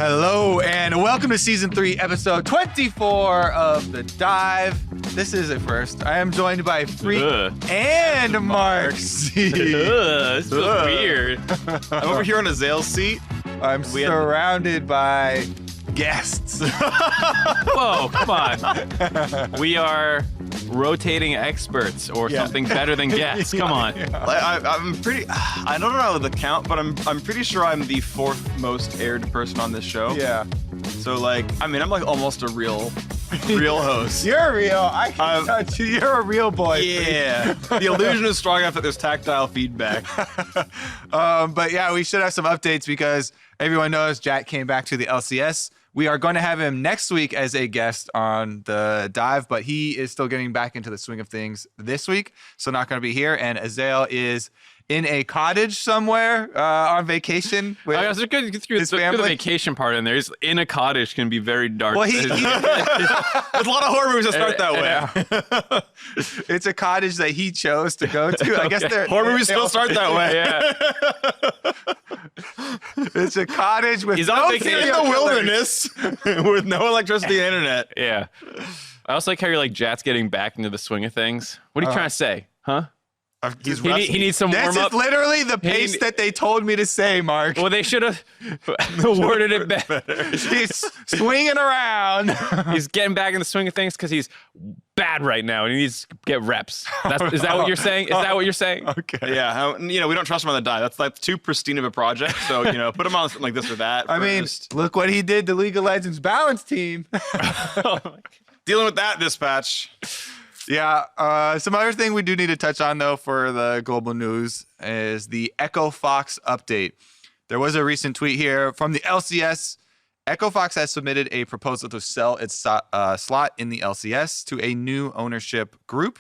Hello and welcome to Season 3, Episode 24 of The Dive. This is it first. I am joined by Freak and Mark C. This feels weird. I'm over here on Azale's seat. I'm surrounded by guests. Whoa, come on. We are rotating experts or something better than guests. Come on. I'm pretty. I don't know the count, but I'm pretty sure I'm the fourth most aired person on this show. Yeah. So I'm like almost a real host. You're real. I can touch you. You're a real boy. Yeah. The illusion is strong enough that there's tactile feedback. But yeah, we should have some updates because everyone knows Jatt came back to the LCS. We are going to have him next week as a guest on the dive, but he is still getting back into the swing of things this week, so not going to be here. And Azale is in a cottage somewhere on vacation with his family. The vacation part in there. He's in a cottage can be very dark. Well, There's a lot of horror movies that start that way. It's a cottage that he chose to go to. I guess horror movies still start that way. Yeah. It's a cottage with He's on vacation in the wilderness with no electricity and internet. Yeah. I also like how you're like Jatt's getting back into the swing of things. What are you trying to say? Huh? He's He needs some warm This up. is literally the pace that they told me to say, Mark. Well, they should have worded it better. He's swinging around. He's getting back in the swing of things because he's bad right now and he needs to get reps. Is that what you're saying? Is that what you're saying? Okay. Yeah, we don't trust him on the dive. That's like too pristine of a project. So, put him on something like this or that. I mean, look what he did to League of Legends balance team. Dealing with that this patch. Yeah. Some other thing we do need to touch on, though, for the global news is the Echo Fox update. There was a recent tweet here from the LCS. Echo Fox has submitted a proposal to sell its slot in the LCS to a new ownership group.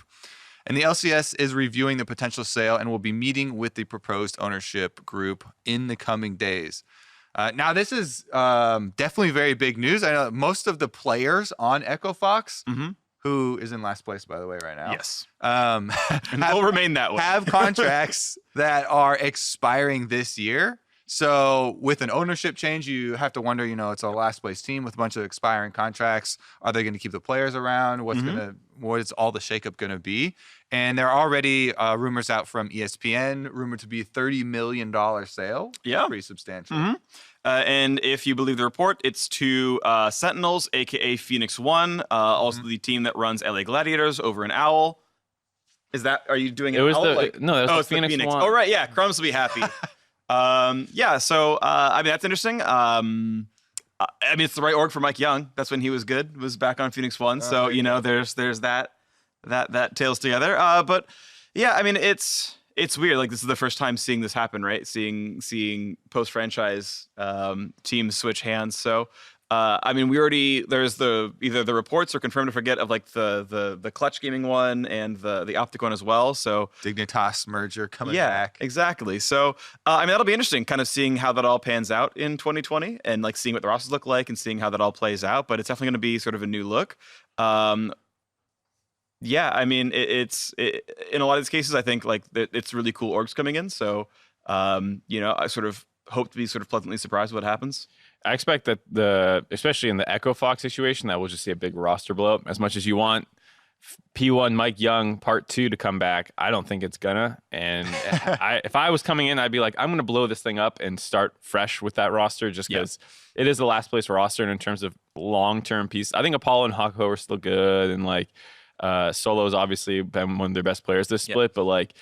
And the LCS is reviewing the potential sale and will be meeting with the proposed ownership group in the coming days. Now, this is definitely very big news. I know most of the players on Echo Fox, who is in last place, by the way, right now. Yes. And will remain that way. Have contracts that are expiring this year. So with an ownership change, you have to wonder, it's a last place team with a bunch of expiring contracts. Are they going to keep the players around? What is all the shakeup going to be? And there are already rumors out from ESPN, rumored to be a $30 million sale. Yeah. Pretty substantial. And if you believe the report, it's to Sentinels, a.k.a. Phoenix One, also the team that runs LA Gladiators over in Owl. Are you doing it? Was Owl? that was the Phoenix One. Oh, right, yeah. Crumbs will be happy. So, that's interesting. It's the right org for Mike Young. That's when he was good, was back on Phoenix One. So, there's that tails together. But yeah, it's weird. Like, this is the first time seeing this happen, right? Seeing post-franchise teams switch hands. So, there's either the reports are confirmed to forget of like the Clutch Gaming one and the Optic one as well. So Dignitas merger coming back. Exactly. So, that'll be interesting kind of seeing how that all pans out in 2020 and like seeing what the rosters look like and seeing how that all plays out. But it's definitely going to be sort of a new look. It's in a lot of these cases, I think like it's really cool orgs coming in. So, I sort of hope to be sort of pleasantly surprised with what happens. I expect that especially in the Echo Fox situation, that we'll just see a big roster blow up. As much as you want P1 Mike Young Part 2 to come back, I don't think it's gonna. And if I was coming in, I'd be like, I'm gonna blow this thing up and start fresh with that roster, just because it is the last place roster. And in terms of long-term piece, I think Apollo and Hako are still good, and like Solo's obviously been one of their best players this split, but like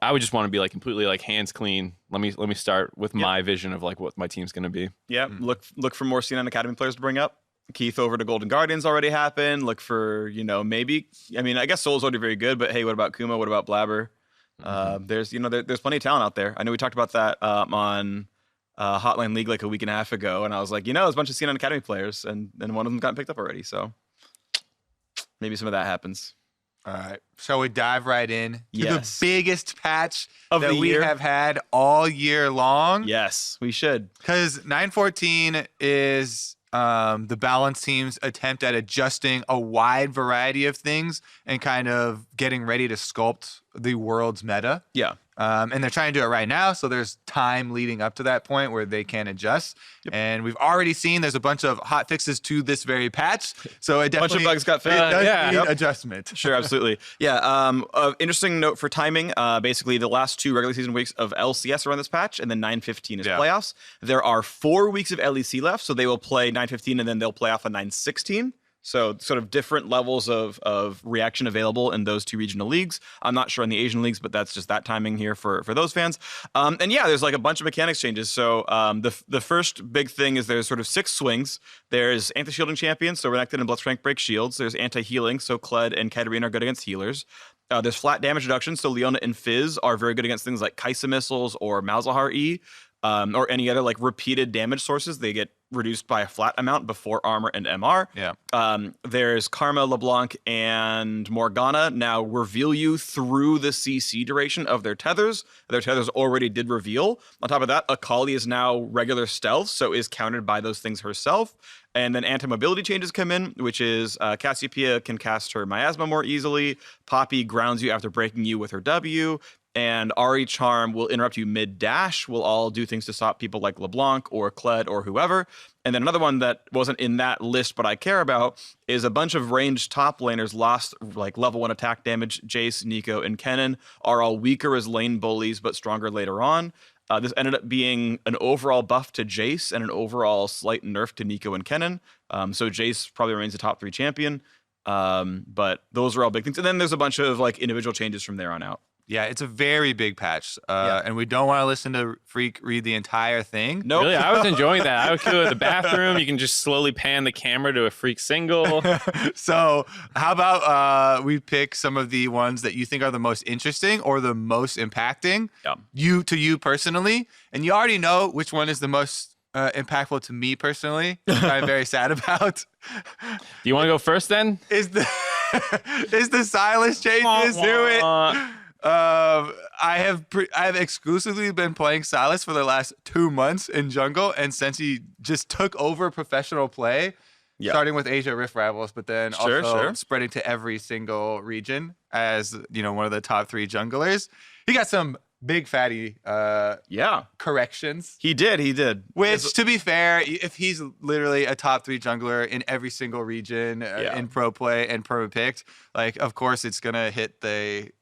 I would just want to be like completely like hands clean. Let me start with my vision of like what my team's going to be. Yeah, look for more C9 Academy players to bring up. Keith over to Golden Guardians already happened. Look for, maybe, I guess Solo's already very good, but hey, what about Kuma? What about Blabber? There's plenty of talent out there. I know we talked about that on Hotline League like a week and a half ago, and I was like, there's a bunch of C9 Academy players, and one of them got picked up already, so maybe some of that happens. All right. Shall we dive right in to Yes. the biggest patch Of that the we year? have had all year long? Yes, we should. Because 914 is the balance team's attempt at adjusting a wide variety of things and kind of getting ready to sculpt the world's meta. Yeah. And they're trying to do it right now, so there's time leading up to that point where they can adjust. Yep. And we've already seen there's a bunch of hot fixes to this very patch, so it definitely bunch of bugs got fixed. It does Yeah. need Yep. adjustment. Sure, absolutely. Yeah. Interesting note for timing. Basically, the last 2 regular season weeks of LCS are on this patch, and then 9-15 is playoffs. There are 4 weeks of LEC left, so they will play 9-15, and then they'll play off on 9-16. So sort of different levels of reaction available in those 2 regional leagues. I'm not sure in the Asian leagues, but that's just that timing here for those fans. And yeah, there's like a bunch of mechanics changes. So the first big thing is there's sort of 6 swings. There's anti-shielding champions, so Renekton and Blitzcrank break shields. There's anti-healing, so Kled and Katarina are good against healers. There's flat damage reduction, so Leona and Fizz are very good against things like Kaisa missiles or Malzahar E. Or any other like repeated damage sources. They get reduced by a flat amount before armor and MR. Yeah. There's Karma, LeBlanc, and Morgana now reveal you through the CC duration of their tethers. Their tethers already did reveal. On top of that, Akali is now regular stealth, so is countered by those things herself. And then anti-mobility changes come in, which is Cassiopeia can cast her Miasma more easily. Poppy grounds you after breaking you with her W. And Ahri Charm will interrupt you mid-dash, will all do things to stop people like LeBlanc or Kled or whoever. And then another one that wasn't in that list but I care about is a bunch of ranged top laners lost like level 1 attack damage. Jace, Nico, and Kennen are all weaker as lane bullies but stronger later on. This ended up being an overall buff to Jace and an overall slight nerf to Nico and Kennen. So Jace probably remains the top 3 champion. But those are all big things. And then there's a bunch of like individual changes from there on out. Yeah, it's a very big patch, and we don't want to listen to Freak read the entire thing. Nope. Really, I was enjoying that. I would go to the bathroom. You can just slowly pan the camera to a Freak single. So how about we pick some of the ones that you think are the most interesting or the most impacting you personally, and you already know which one is the most impactful to me personally, which I'm very sad about. Do you want to go first then? Is the Sylas changes? Do it. I have exclusively been playing Sylas for the last 2 months in jungle, and since he just took over professional play, starting with Asia Rift Rivals, but then also spreading to every single region as one of the top 3 junglers, he got some big fatty corrections. He did. Which, to be fair, if he's literally a top 3 jungler in every single region in pro play and pro picked, like of course it's gonna hit the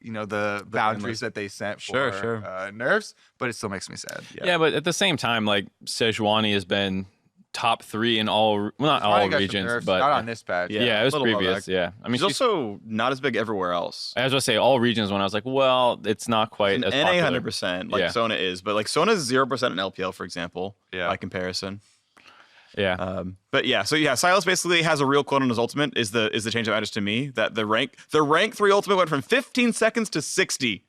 boundaries that they set for nerfs, but it still makes me sad. Yeah, but at the same time, like Sejuani has been top 3 in not all regions, but not on this patch. Yeah, it was previous. Yeah, I mean, she's also not as big everywhere else. I was gonna say all regions when I was like, well, it's not quite as NA popular. 100% like Sona is, but like Sona's 0% in LPL, for example, by comparison. Yeah. But yeah, so yeah, Sylas basically has a real quote on his ultimate is the change that matters to me, that the rank 3 ultimate went from 15 seconds to 60.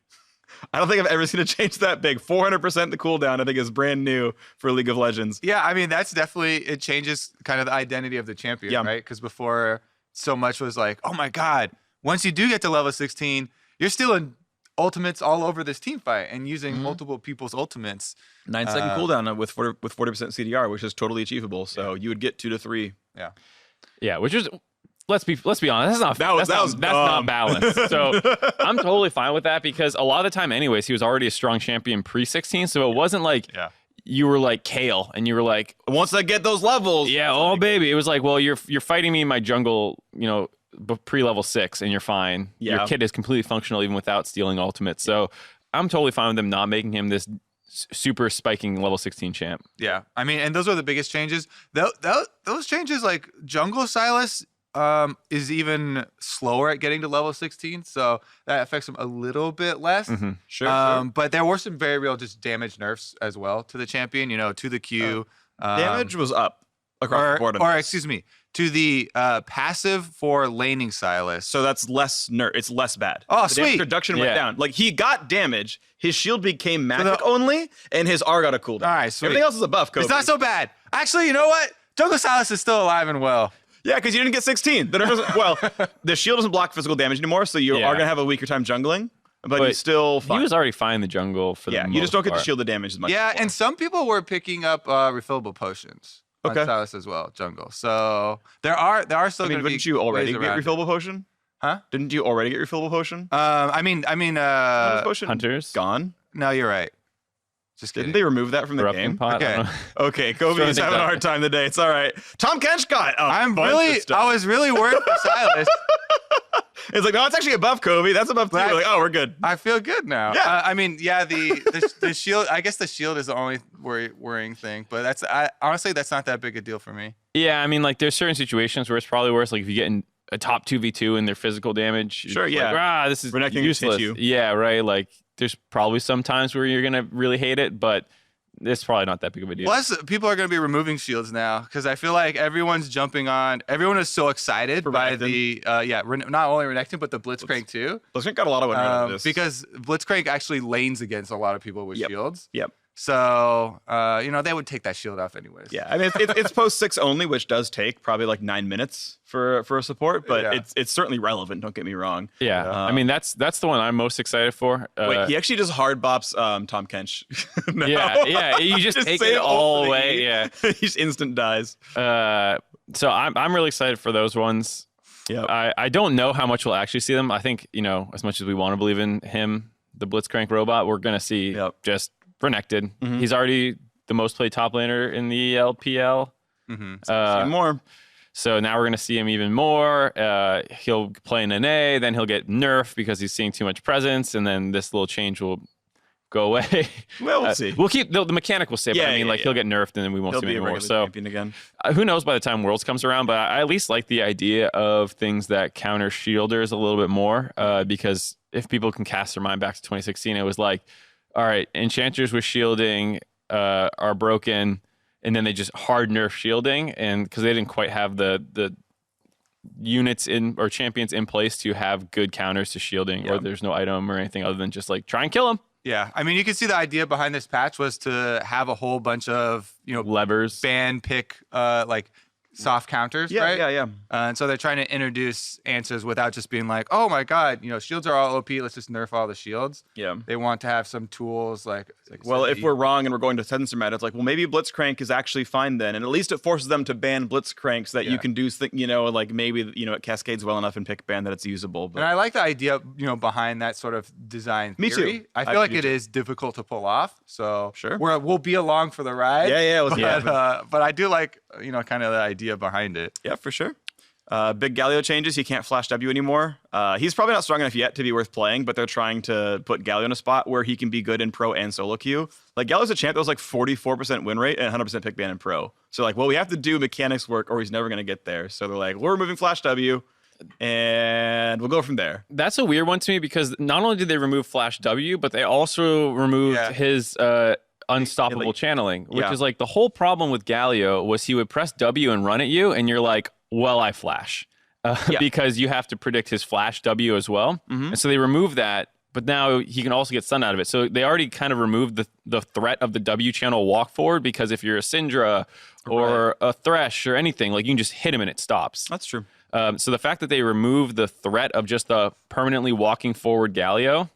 I don't think I've ever seen a change that big. 400% the cooldown, I think, is brand new for League of Legends. Yeah, I mean, that's definitely, it changes kind of the identity of the champion, right? Because before, so much was like, oh my God, once you do get to level 16, you're still in ultimates all over this team fight and using multiple people's ultimates. 9-second cooldown with 40% CDR, which is totally achievable. So you would get 2 to 3. Yeah. Yeah, which is... Let's be honest. That's not balanced. So I'm totally fine with that because a lot of the time, anyways, he was already a strong champion pre-16. So it wasn't like you were like Kale and you were like, once I get those levels, baby. It was like, well, you're fighting me in my jungle, pre-level 6, and you're fine. Yeah. Your kid is completely functional even without stealing ultimate. So I'm totally fine with them not making him this super spiking level 16 champ. Yeah, I mean, and those are the biggest changes. Those changes, like jungle Sylas is even slower at getting to level 16, so that affects him a little bit less. Mm-hmm. Sure. But there were some very real just damage nerfs as well to the champion, to the Q. Damage was up across the board. Or excuse me, to the passive for laning Sylas. So that's less nerf. It's less bad. Oh, the sweet. Damage reduction went down. Like he got damage. His shield became magic only, and his R got a cooldown. All right, sweet. Everything else is a buff. Kobe. It's not so bad. Actually, you know what? Jungle Sylas is still alive and well. Yeah, because you didn't get 16. The shield doesn't block physical damage anymore, so you are going to have a weaker time jungling, but you still fine. He was already fine in the jungle for the most you just don't get part. to shield the damage as much. Yeah, anymore. and some people were picking up refillable potions on Sylas as well, jungle. So there are still going to be. Didn't you already ways get around refillable potion? Huh? Didn't you already get refillable potion? I mean, potion Hunters gone. No, you're right. Just Didn't kidding. they remove that from the Corrupting game? pot. I Okay. don't know. Okay, Kobe's having a hard time today. It's all right. Tom Kench got I was really worried for Sylas. It's like, no, it's actually above Kobe. That's above two. But We're like, oh, we're good. I feel good now. Yeah. I mean, yeah, the shield. I guess the shield is the only worrying thing, but honestly, that's not that big a deal for me. Yeah, I mean, like there's certain situations where it's probably worse. Like if you get in a top 2v2 and their physical damage. Sure, it's yeah. Like, this is Renekton can hit useless. you. Yeah, right. Like there's probably some times where you're gonna really hate it, but it's probably not that big of a deal. Plus, people are going to be removing shields now because I feel like everyone's jumping on. Everyone is so excited by the not only Renekton but the Blitzcrank too. Blitzcrank got a lot of win out of this because Blitzcrank actually lanes against a lot of people with shields. Yep. So they would take that shield off anyways. Yeah, I mean it's post 6 only, which does take probably like 9 minutes for a support, but it's certainly relevant. Don't get me wrong. Yeah, I mean that's the one I'm most excited for. Wait, he actually just hard bops Tom Kench. No. Yeah, you just take it all away. Yeah, he just instant dies. So I'm really excited for those ones. Yeah, I don't know how much we'll actually see them. I think as much as we want to believe in him, the Blitzcrank robot, we're gonna see just Renekton. Mm-hmm. He's already the most played top laner in the LPL. See more. So now we're going to see him even more. He'll play in an A, then he'll get nerfed because he's seeing too much presence, and then this little change will go away. Well, we'll see. We'll keep the mechanic will stay, but I mean, he'll get nerfed, and then we won't see him anymore. So champion again. Who knows by the time Worlds comes around? But I at least like the idea of things that counter shielders a little bit more, because if people can cast their mind back to 2016, it was like, all right, enchanters with shielding are broken, and then they just hard nerf shielding, and because they didn't quite have the units or champions in place to have good counters to shielding, or there's no item or anything other than just like try and kill them. Yeah, I mean, you can see the idea behind this patch was to have a whole bunch of levers, ban pick like soft counters, right? Yeah. And so they're trying to introduce answers without just being like, oh my god, shields are all OP, let's just nerf all the shields. Yeah. They want to have some tools like well, if we're wrong and we're going to sensor meta, it's like, well, maybe Blitzcrank is actually fine then, and at least it forces them to ban Blitzcrank so that you can do like maybe it cascades well enough in pick ban that it's usable. But and I like the idea behind that sort of design theory. Me too. I feel like it is difficult to pull off. So sure, we'll be along for the ride. But I do like kind of the idea behind it. Yeah, for sure. Big Galio changes. He can't flash W anymore. He's probably not strong enough yet to be worth playing, but they're trying to put Galio in a spot where he can be good in pro and solo queue. Like Galio's a champ that was like 44% win rate and 100% pick ban in pro. So like, well, we have to do mechanics work or he's never going to get there. So they're like, we're removing flash W and we'll go from there. That's a weird one to me because not only did they remove flash W, but they also removed his unstoppable channeling, which is like the whole problem with Galio was he would press W and run at you, and you're like, well, I flash. Because you have to predict his flash W as well. And so they removed that, but now he can also get stun out of it. So they already kind of removed the threat of the W channel walk forward, because if you're a Syndra or a Thresh or anything, like you can just hit him and it stops. That's true. So the fact that they removed the threat of just the permanently walking forward Galio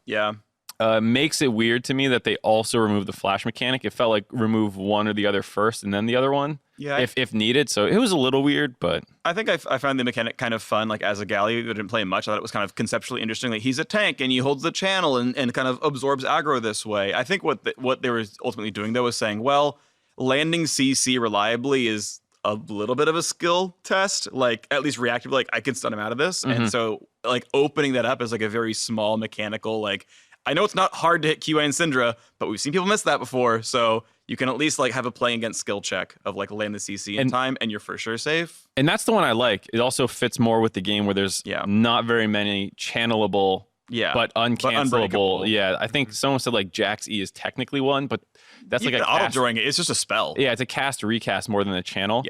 makes it weird to me that they also removed the flash mechanic. It felt like remove one or the other first and then the other one, if needed. So it was a little weird, but I think I found the mechanic kind of fun. Like as a Galio, I didn't play much. I thought it was kind of conceptually interesting. Like he's a tank and he holds the channel and kind of absorbs aggro this way. I think what they were ultimately doing though was saying, well, landing CC reliably is a little bit of a skill test, like at least reactively, like I can stun him out of this. And so like opening that up as like a very small mechanical, like I know it's not hard to hit QA and Syndra, but we've seen people miss that before. So you can at least like have a playing against skill check of like land the CC in time and you're for sure safe. And that's the one I like. It also fits more with the game where there's not very many channelable but uncancelable. I think someone said like Jack's E is technically one, but that's like an auto drawing it. It's just a spell. Yeah, it's a cast recast more than a channel.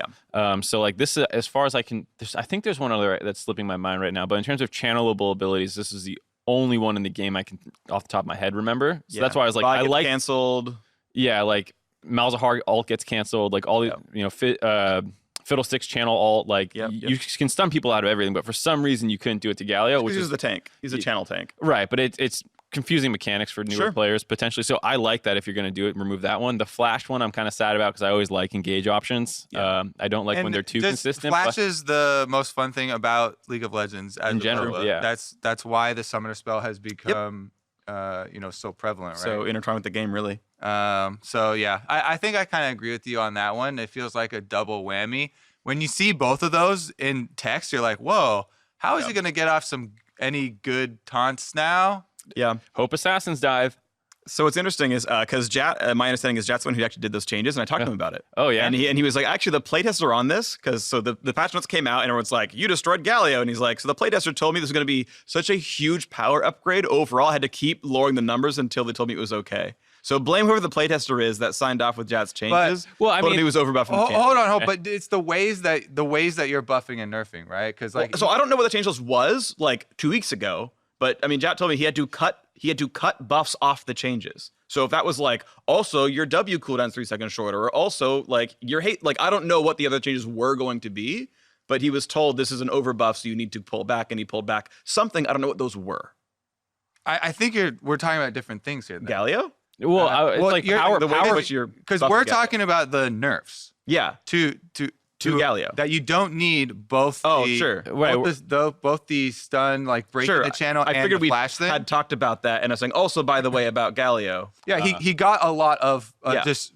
So like this is, as far as I can, I think there's one other that's slipping my mind right now. But in terms of channelable abilities, this is the only one in the game I can off the top of my head remember. So that's why I was like, I like canceled. Yeah, like Malzahar alt gets canceled. Like all the Fiddlesticks channel alt, like you can stun people out of everything, but for some reason you couldn't do it to Galio, which is the tank. He's a channel tank, right? But it's confusing mechanics for newer players potentially. So I like that if you're going to do it, remove that one. The flash one I'm kind of sad about because I always like engage options. I don't like when they're too consistent. Flash is the most fun thing about League of Legends as in general. That's why the summoner spell has become so prevalent, right? So intertwined with the game, really. So yeah, I think I kind of agree with you on that one. It feels like a double whammy. When you see both of those in text, you're like, whoa, how is he going to get off any good taunts now? Yeah. Hope Assassins dive. So what's interesting is because Jatt, my understanding is Jatt's the one who actually did those changes, and I talked to him about it. Oh yeah, and he was like, actually, the playtesters are on this because the patch notes came out, and everyone's like, you destroyed Galio, and he's like, so the playtester told me this was going to be such a huge power upgrade overall. I had to keep lowering the numbers until they told me it was okay. So blame whoever the playtester is that signed off with Jatt's changes. Well, I mean, he was overbuffing. Hold on, but it's the ways that you're buffing and nerfing, right? Because so I don't know what the change list was like 2 weeks ago, but I mean, Jatt told me he had to cut buffs off the changes. So if that was like, also your W cooldown's 3 seconds shorter, or also like your hate, like I don't know what the other changes were going to be, but he was told this is an overbuff, so you need to pull back, and he pulled back something. I don't know what those were. I think we're talking about different things here. Then. Galio? Well, it's like power, because we're talking about the nerfs. Yeah. To Galio. That you don't need both. Sure. Both the stun, like breaking the channel, I and figured the flash thing. had talked about that, and I was saying also, by the way, about Galio. Yeah, he got a lot of just,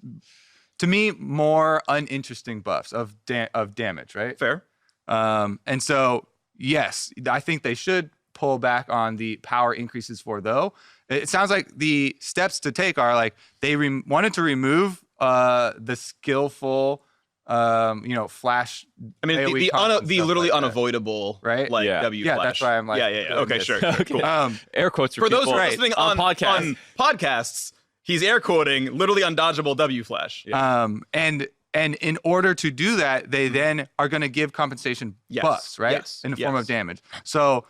to me, more uninteresting buffs of damage, right? Fair. And so, yes, I think they should pull back on the power increases for though. It sounds like the steps to take are like they wanted to remove the skillful flash. I mean, the literally unavoidable, right? Like W flash. Yeah, that's why I'm like, yeah. Okay, sure. Okay. Cool. Air quotes for those people listening on podcasts. He's air quoting literally undodgeable W flash. Yeah. And in order to do that, they then are going to give compensation buffs, right? Yes. In the form of damage. So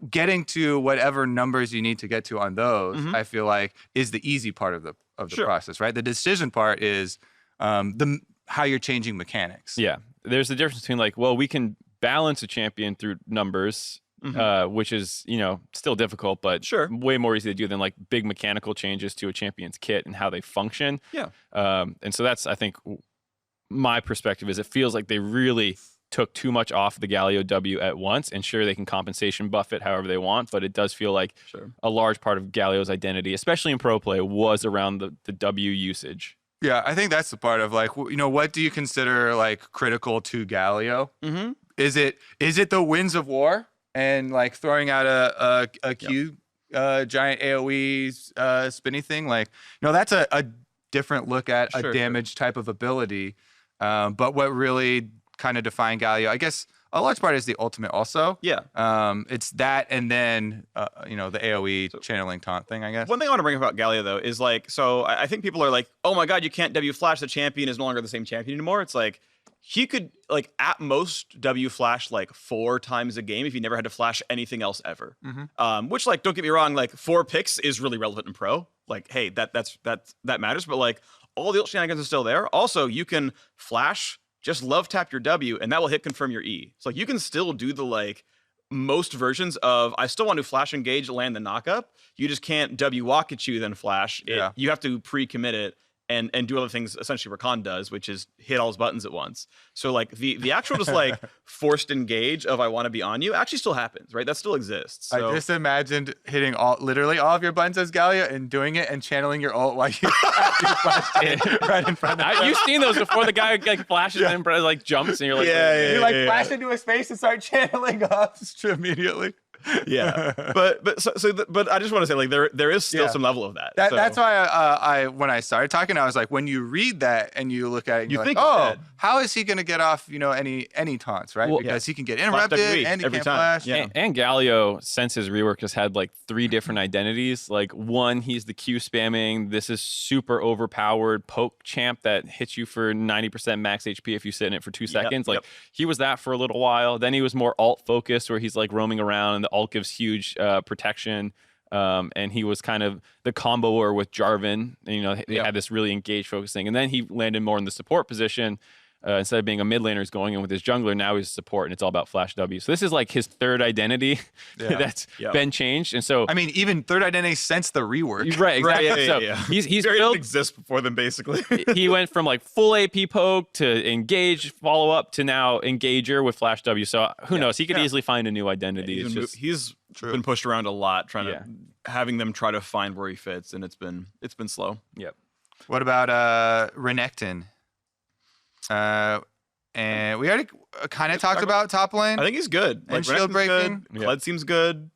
getting to whatever numbers you need to get to on those, I feel like is the easy part of the process, right? The decision part is how you're changing mechanics. Yeah, there's a difference between like, well, we can balance a champion through numbers, which is still difficult, but way more easy to do than like big mechanical changes to a champion's kit and how they function. Yeah, and so that's, I think, my perspective is it feels like they really took too much off the Galio W at once, and sure, they can compensation buff it however they want, but it does feel like a large part of Galio's identity, especially in pro play, was around the W usage. Yeah, I think that's the part of like, what do you consider like critical to Galio? Mm-hmm. Is it the Winds of War and like throwing out a Q giant AoE spinny thing? Like, that's a different look at a damage type of ability. But what really kind of defined Galio, I guess a large part is the ultimate also. Yeah. It's that, and then the AoE channeling taunt thing, I guess. One thing I want to bring up about Galio though is like, so I think people are like, oh my god, you can't W flash, the champion is no longer the same champion anymore. It's like he could like at most W flash like 4 times a game if he never had to flash anything else ever. Mm-hmm. Which, like, don't get me wrong, like 4 picks is really relevant in pro. Like, hey, that matters, but like all the old shenanigans are still there. Also, you can flash, just love tap your W, and that will hit confirm your E. So like you can still do the like most versions of I still want to flash engage, land the knockup. You just can't W walk at you then flash. You have to pre-commit it and do other things essentially Rakan does, which is hit all his buttons at once. So like the actual just like forced engage of I want to be on you actually still happens, right? That still exists. So. I just imagined hitting literally all of your buttons as Galio and doing it and channeling your ult while you right in front of him. You've seen those before. The guy like flashes and like jumps and you're like, you like flash into a space and start channeling up immediately. Yeah, but I just want to say like there is still some level of that. That's why I when I started talking, I was like, when you read that and you look at it, and you're think, like, how is he going to get off any taunts, right? Well, because he can get interrupted and he can't flash. Yeah. And Galio, since his rework, has had like 3 different identities. Like one, he's the Q spamming. This is super overpowered poke champ that hits you for 90% max HP if you sit in it for 2 seconds. Like he was that for a little while. Then he was more alt focused, where he's like roaming around and the ult gives huge protection. And he was kind of the comboer with Jarvan. And, they had this really engaged focus thing. And then he landed more in the support position. Instead of being a mid laner, he's going in with his jungler. Now he's support, and it's all about flash W. So this is like his 3rd identity that's been changed. And so, I mean, even 3rd identity since the rework. Right, exactly. Right, so he's didn't exist before them, basically. He went from like full AP poke to engage follow up to now engager with flash W. So who knows? He could easily find a new identity. He's been pushed around a lot, having them try to find where he fits, and it's been slow. Yep. What about Renekton? And we already kind of talked about top lane. I think he's good. And shield breaking. Good. Kled seems good.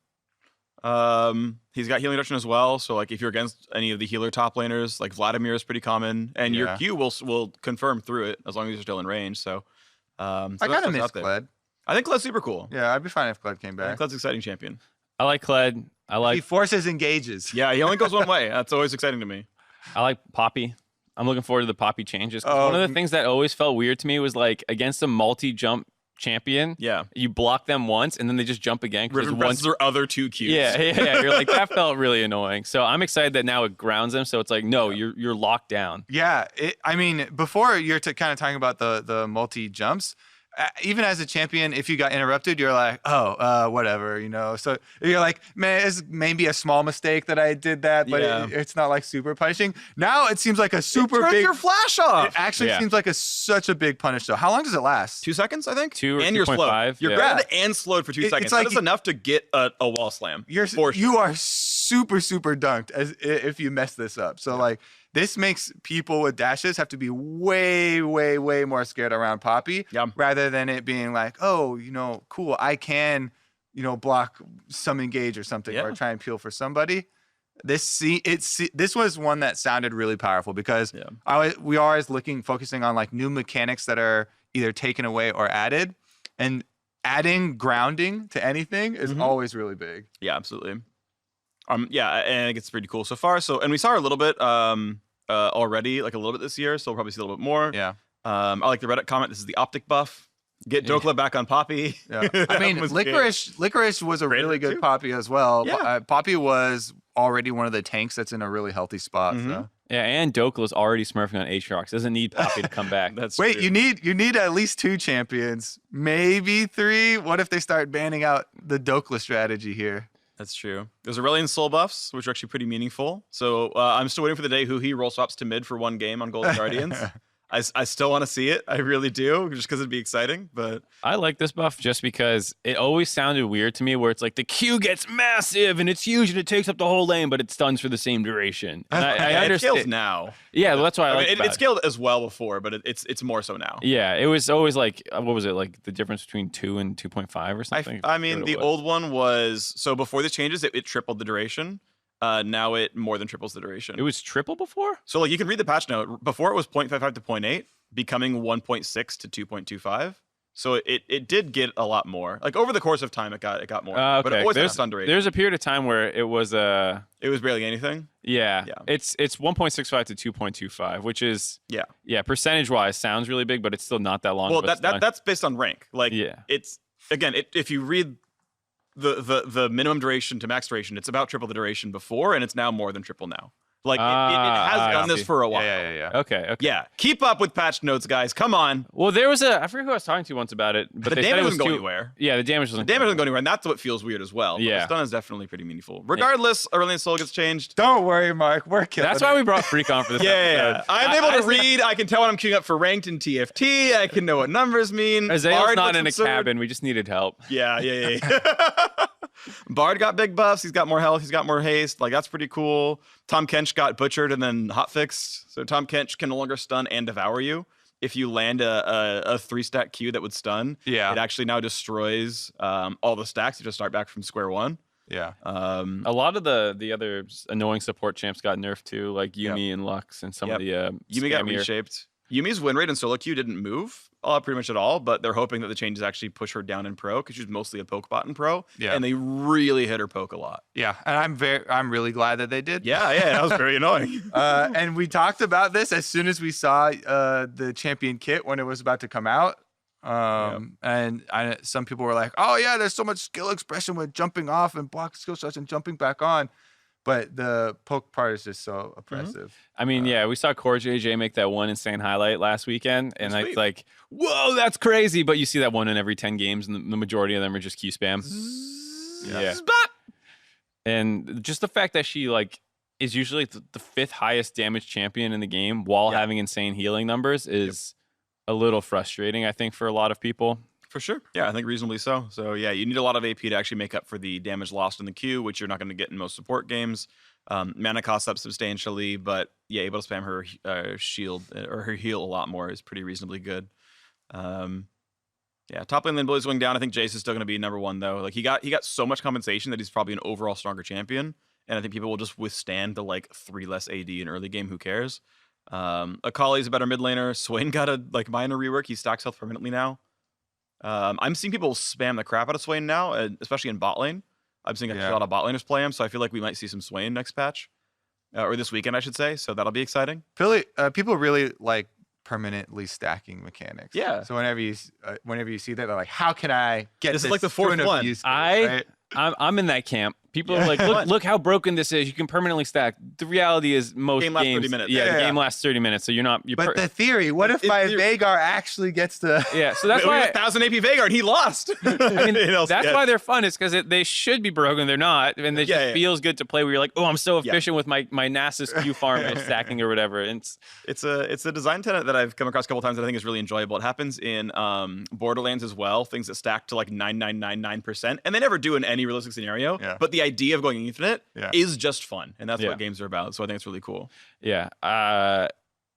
He's got healing reduction as well. So like if you're against any of the healer top laners, like Vladimir is pretty common, and your Q will confirm through it as long as you're still in range. So, I kind of miss Kled. I think Kled's super cool. Yeah, I'd be fine if Kled came back. Kled's exciting champion. I like Kled. He forces engages. Yeah, he only goes one way. That's always exciting to me. I like Poppy. I'm looking forward to the Poppy changes. One of the things that always felt weird to me was like against a multi-jump champion. Yeah, you block them once and then they just jump again. Riven presses their other 2 Qs. Yeah. You're like, that felt really annoying. So I'm excited that now it grounds them. So it's like, no, you're locked down. Yeah, I mean, before you're kind of talking about the multi jumps. Even as a champion, if you got interrupted, you're like, whatever, you know. So you're like, man, it's maybe a small mistake that I did that, but it's not like super punishing. Now it seems like a super big. Your flash off. It actually seems like such a big punish, though. How long does it last? 2 seconds, I think. 2 or and 2.5. You're slowed. You're grabbed and slowed for 2 seconds. Like, that is enough to get a wall slam. You are super dunked as if you mess this up. So like. This makes people with dashes have to be way more scared around Poppy rather than it being like, oh, you know, cool, I can, you know, block some engage or something or try and peel for somebody. This was one that sounded really powerful because we are always focusing on like new mechanics that are either taken away or added, and adding grounding to anything is always really big. Yeah, absolutely. Yeah, and I think it's pretty cool so far. So, and we saw her a little bit already, like a little bit this year. So we'll probably see a little bit more. Yeah. I like the Reddit comment. This is the optic buff. Get Dokla back on Poppy. Yeah. I mean, Licorice was a really good Poppy as well. Yeah. Poppy was already one of the tanks that's in a really healthy spot. So. Yeah, and Dokla's already smurfing on Aatrox. Doesn't need Poppy to come back. Wait, true. you need at least 2 champions, maybe 3. What if they start banning out the Dokla strategy here? That's true. There's Aurelion soul buffs, which are actually pretty meaningful. So I'm still waiting for the day he roll swaps to mid for 1 game on Golden Guardians. I still want to see it. I really do, just because it'd be exciting. But I like this buff just because it always sounded weird to me where it's like the Q gets massive and it's huge and it takes up the whole lane, but it stuns for the same duration. And I understand. It scales now. Yeah, well, that's why I like it. It scaled as well before, but it's more so now. Yeah, it was always like, what was it, like the difference between 2 and 2.5 or something? I mean, the old one was, so before the changes, it tripled the duration. Now it more than triples the duration. It was triple before? So like you can read the patch note. Before it was 0.55 to 0.8, becoming 1.6 to 2.25. So it did get a lot more. Like over the course of time, it got more. Okay. But it always had a stun duration. There's a period of time where it was it was barely anything. Yeah. It's 1.65 to 2.25, which is percentage wise sounds really big, but it's still not that long. Well, that's based on rank. Like it's again, if you read the minimum duration to max duration, it's about triple the duration before, and it's now more than triple now. Like it has done this for a while. Yeah. Okay. Yeah, keep up with patch notes, guys. Come on. Well, there was I forget who I was talking to once about it, but the they damage said it was doesn't go anywhere. Yeah, the damage doesn't. Go anywhere, and that's what feels weird as well. Yeah, the stun is definitely pretty meaningful. Regardless, Aurelion Soul gets changed. Don't worry, Mark. We're killing. That's why we brought Freak on for this. Yeah. I'm able to read. I can tell when I'm queuing up for ranked in TFT. I can know what numbers mean. Azale's not in a cabin. We just needed help. Yeah. Bard got big buffs. He's got more health. He's got more haste. Like, that's pretty cool. Tahm Kench got butchered and then hotfixed. So Tahm Kench can no longer stun and devour you. If you land a 3-stack Q that would stun, it actually now destroys all the stacks. You just start back from square one. Yeah. A lot of the other annoying support champs got nerfed too, like Yuumi and Lux and some of the Yuumi got reshaped. Yumi's win rate in solo queue didn't move pretty much at all, but they're hoping that the changes actually push her down in pro because she's mostly a poke bot in pro, and they really hit her poke a lot. Yeah, and I'm really glad that they did. Yeah, that was very annoying. And we talked about this as soon as we saw the champion kit when it was about to come out. And some people were like, "Oh yeah, there's so much skill expression with jumping off and block skill shots and jumping back on." But the poke part is just so oppressive. I mean, we saw Core JJ make that one insane highlight last weekend, and it's like, whoa, that's crazy. But you see that one in every 10 games, and the majority of them are just Q spam. Yeah. And just the fact that she is usually the 5th highest damage champion in the game while having insane healing numbers is a little frustrating, I think, for a lot of people. For sure. Yeah, I think reasonably so. So yeah, you need a lot of AP to actually make up for the damage lost in the queue, which you're not going to get in most support games. Mana costs up substantially, but yeah, able to spam her shield or her heal a lot more is pretty reasonably good. Yeah, top lane Bully's going down. I think Jace is still going to be number one though. Like he got so much compensation that he's probably an overall stronger champion, and I think people will just withstand the like 3 less AD in early game. Who cares? Akali's a better mid laner. Swain got a like minor rework. He stacks health permanently now. I'm seeing people spam the crap out of Swain now, especially in bot lane. I'm seeing a lot of bot laners play him, so I feel like we might see some Swain next patch, or this weekend, I should say. So that'll be exciting. People really like permanently stacking mechanics. Yeah. So whenever you see that, they're like, how can I get this? This is like the fourth one. Right? I'm in that camp. People are like, look how broken this is. You can permanently stack. The reality is most game games, lasts 30 minutes. Yeah, the game lasts 30 minutes. So you're not. But the theory, what if my Veigar actually gets to? Yeah, so that's why 1,000 AP Veigar and he lost. I mean, that's why they're fun. Is because they should be broken. They're not, and it just feels good to play. Where you're like, oh, I'm so efficient with my Nasus Q farm and stacking or whatever. And it's a design tenet that I've come across a couple times that I think is really enjoyable. It happens in Borderlands as well. Things that stack to like 9999%, and they never do in any realistic scenario. Yeah. But the idea of going infinite is just fun, and that's what games are about. So I think it's really cool. Yeah, I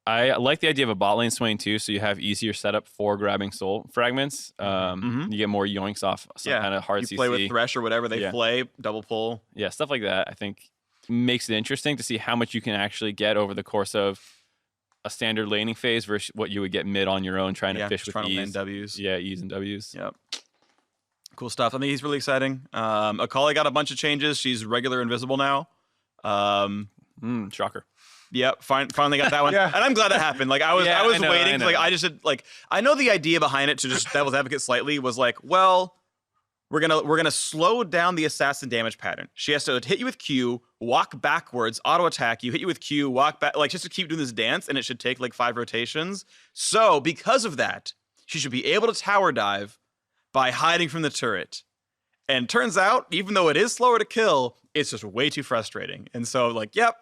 like the idea of a bot lane Swain too, so you have easier setup for grabbing soul fragments. You get more yoinks off some kind of hard you CC. Play with Thresh or whatever they play, double pull. Yeah, stuff like that. I think makes it interesting to see how much you can actually get over the course of a standard laning phase versus what you would get mid on your own trying to fish with E's. W's. Yeah, E's and W's. Yep. Cool stuff. I think he's really exciting. Akali got a bunch of changes. She's regular invisible now. Shocker. Yep, finally got that one. And I'm glad that happened. Like I was waiting. Like I just had, like I know the idea behind it, to just devil's advocate slightly, was like, well, we're gonna slow down the assassin damage pattern. She has to hit you with Q, walk backwards, auto attack you, hit you with Q, walk back, like just to keep doing this dance, and it should take like 5 rotations. So because of that, she should be able to tower dive by hiding from the turret. And turns out, even though it is slower to kill, it's just way too frustrating. And so, like, yep.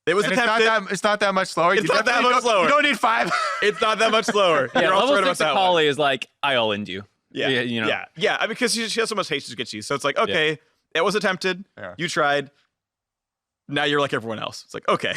It was attempted. It's not that much slower. It's not that much slower. You don't need 5. It's not that much slower. Yeah, You're also level right 6 about that Akali one. is like, I all-in you. Yeah, you know. Yeah, because she has so much haste to get you. So it's like, okay, it was attempted. Yeah. You tried. Now you're like everyone else. It's like, okay,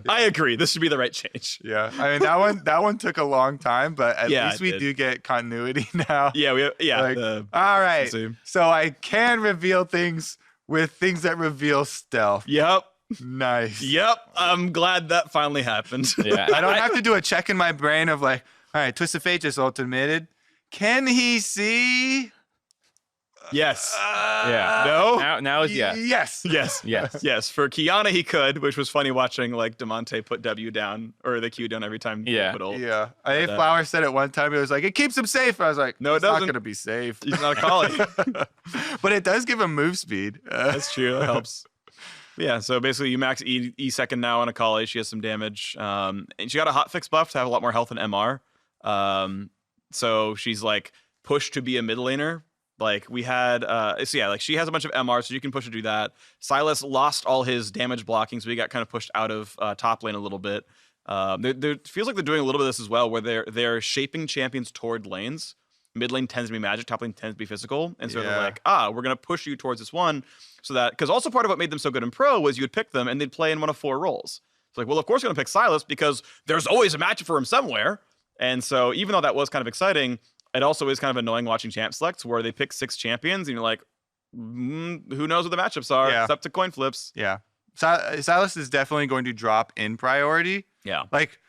I agree. This should be the right change. Yeah, I mean that one took a long time, but at least we do get continuity now. Yeah, like, all right. So I can reveal things with things that reveal stealth. Yep. Nice. Yep. I'm glad that finally happened. Yeah. I don't have to do a check in my brain of like, all right, Twist of Fate just ultimated. Can he see? Yes. No. Now is yes. Yes. For Kiana, he could, which was funny watching like Demonte put W down or the Q down every time he put ult. Yeah. I think Flower said it one time. He was like, it keeps him safe. I was like, no, it's not going to be safe. He's not a Akali. But it does give him move speed. That's true. That helps. Yeah, so basically you max E second now on Akali. She has some damage. And she got a hotfix buff to have a lot more health than MR. So she's like pushed to be a mid laner. Like we had, like she has a bunch of MR, so you can push her to do that. Sylas lost all his damage blocking, so he got kind of pushed out of top lane a little bit. There feels like they're doing a little bit of this as well, where they're shaping champions toward lanes. Mid lane tends to be magic, top lane tends to be physical, and so they're like, we're gonna push you towards this one, so that because also part of what made them so good in pro was you would pick them and they'd play in one of 4 roles. It's like, well, of course we're gonna pick Sylas because there's always a matchup for him somewhere, and so even though that was kind of exciting. It also is kind of annoying watching champ selects where they pick 6 champions and you're like, who knows what the matchups are? It's up to coin flips. Yeah. Sylas is definitely going to drop in priority. Yeah. Like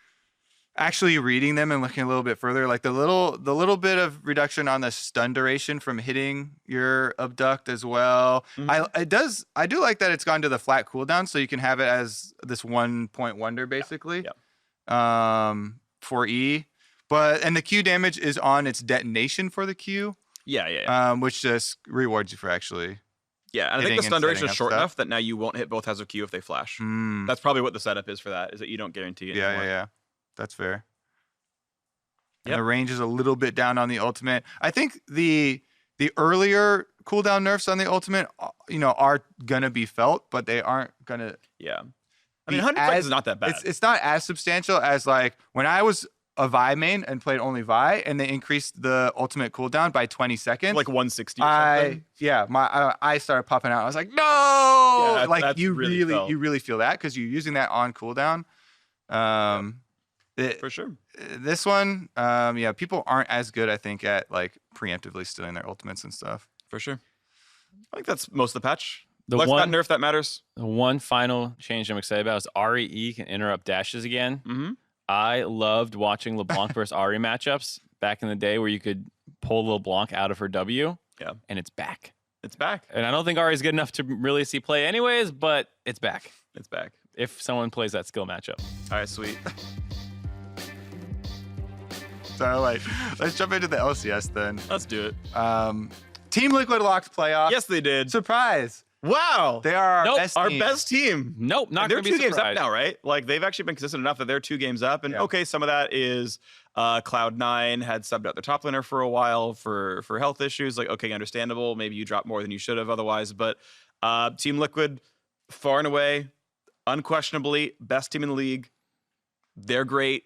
actually reading them and looking a little bit further, like the little bit of reduction on the stun duration from hitting your abduct as well. Mm-hmm. I do like that it's gone to the flat cooldown so you can have it as this 1 point wonder basically. For E. And the Q damage is on its detonation for the Q. Which just rewards you for actually. Yeah, and I think the stun duration is short enough that now you won't hit both heads of Q if they flash. That's probably what the setup is for that, is that you don't guarantee it anymore. Yeah. That's fair. And the range is a little bit down on the ultimate. I think the earlier cooldown nerfs on the ultimate, are gonna be felt, but they aren't gonna. Yeah. I mean, 100 seconds is not that bad. It's not as substantial as like when I was a Vi main and played only Vi, and they increased the ultimate cooldown by 20 seconds. Like 160 or something. I started popping out. I was like, no! Yeah, like that's you really felt. you really feel that because you're using that on cooldown. For sure. This one, people aren't as good, I think, at like preemptively stealing their ultimates and stuff. For sure. I think that's most of the patch. The Lux one got nerfed, that matters. The one final change I'm excited about is Ahri E can interrupt dashes again. Mm-hmm. I loved watching LeBlanc versus Ahri matchups back in the day where you could pull LeBlanc out of her W. Yeah. And it's back. It's back. And I don't think Ahri's good enough to really see play anyways, but it's back. It's back. If someone plays that skill matchup. All right, sweet. So let's jump into the LCS then. Let's do it. Team Liquid locked playoff. Yes, they did. Surprise. Wow. They are Nope, our Our best team. Nope, not They're going to be 2 games up surprised. now, right? Like, they've actually been consistent enough that they're 2 games up. And, Yeah. okay, some of that is Cloud9 had subbed out their top laner for a while for health issues. Like, okay, understandable. Maybe you dropped more than you should have otherwise. But Team Liquid, far and away, unquestionably, best team in the league. They're great.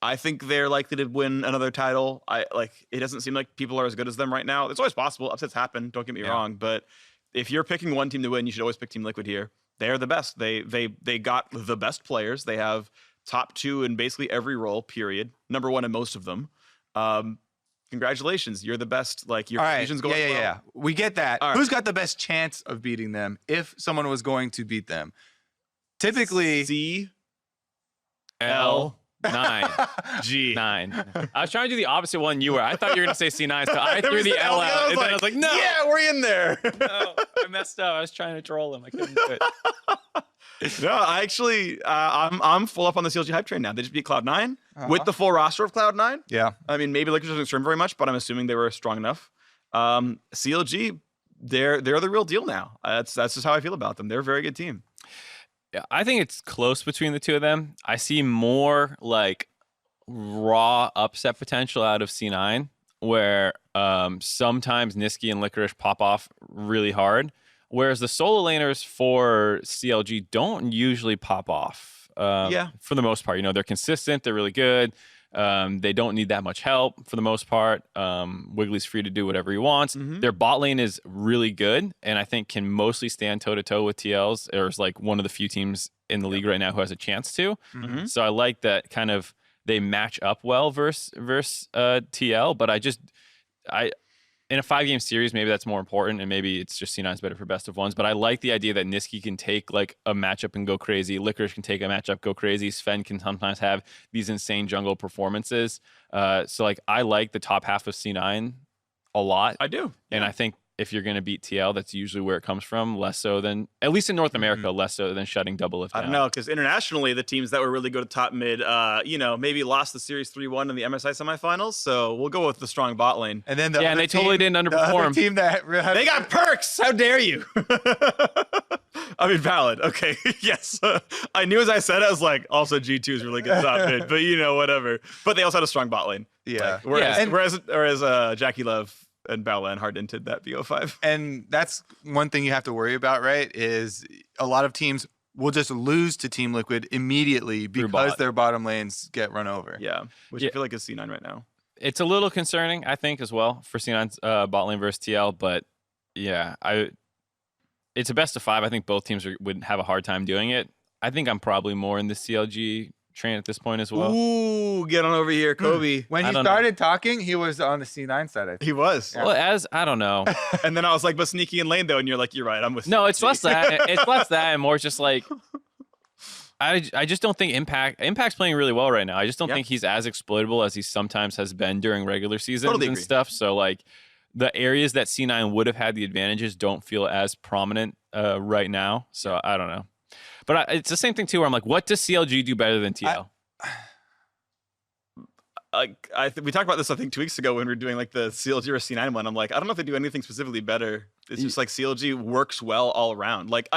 I think they're likely to win another title. It doesn't seem like people are as good as them right now. It's always possible. Upsets happen. Don't get me wrong. But if you're picking one team to win, you should always pick Team Liquid here. They are the best. They got the best players. They have top 2 in basically every role, period. Number 1 in most of them. Congratulations. You're the best. Like, your fusion's going well. Yeah. We get that. All right. Who's got the best chance of beating them if someone was going to beat them? Typically, C. L. 9. G. 9. I was trying to do the opposite one you were. I thought you were going to say C9, so I threw the L out. And then I was like, no. Yeah, we're in there. No, I messed up. I was trying to troll him. I couldn't do it. No, I actually, I'm full up on the CLG hype train now. They just beat Cloud9 with the full roster of Cloud9. yeah. I mean, maybe Lakers doesn't stream very much, but I'm assuming they were strong enough. CLG, they're the real deal now. That's just how I feel about them. They're a very good team. Yeah, I think it's close between the two of them. I see more like raw upset potential out of C9, where sometimes Niski and Licorice pop off really hard, whereas the solo laners for CLG don't usually pop off. For the most part, they're consistent, they're really good. They don't need that much help for the most part. Wiggly's free to do whatever he wants. Mm-hmm. Their bot lane is really good, and I think can mostly stand toe to toe with TLs. Or is like one of the few teams in the league right now who has a chance to. Mm-hmm. So I like that kind of they match up well versus TL. But I in a 5-game series, maybe that's more important, and maybe it's just C9's better for best of ones. But I like the idea that Niski can take like a matchup and go crazy. Licorice can take a matchup, go crazy. Sven can sometimes have these insane jungle performances. So like I like the top half of C9 a lot. I do. And I think if you're going to beat TL, that's usually where it comes from, less so than, at least in North America, less so than shutting double lift down. I don't know, because internationally, the teams that were really good at top mid, maybe lost the series 3-1 in the MSI semifinals. So we'll go with the strong bot lane. And then and they totally didn't underperform. The team that They got perks. How dare you? I mean, valid. Okay. Yes. I knew as I said it, I was like, also G2 is really good top mid, but whatever. But they also had a strong bot lane. Yeah. Whereas Jackie Love and Battleland hard entered that BO5. And that's one thing you have to worry about, right? Is a lot of teams will just lose to Team Liquid immediately because their bottom lanes get run over. Yeah. Which I feel like is C9 right now. It's a little concerning, I think, as well for C9's bot lane versus TL. But yeah, it's a best of 5. I think both teams would have a hard time doing it. I think I'm probably more in the CLG train at this point as well. Ooh, get on over here, Kobe. When he started talking, he was on the C9 side, I think. He was. Well, I don't know. And then I was like, but sneaky in lane though, and you're like, you're right, I'm with No, CLG. it's less that. It's less that and more just like I just don't think Impact's playing really well right now. I just don't think he's as exploitable as he sometimes has been during regular seasons and stuff. So like the areas that C9 would have had the advantages don't feel as prominent right now. So I don't know. But it's the same thing too where I'm like, what does CLG do better than TL? We talked about this, I think, 2 weeks ago when we were doing like the CLG or C9 one. I'm like, I don't know if they do anything specifically better. It's just like CLG works well all around. Like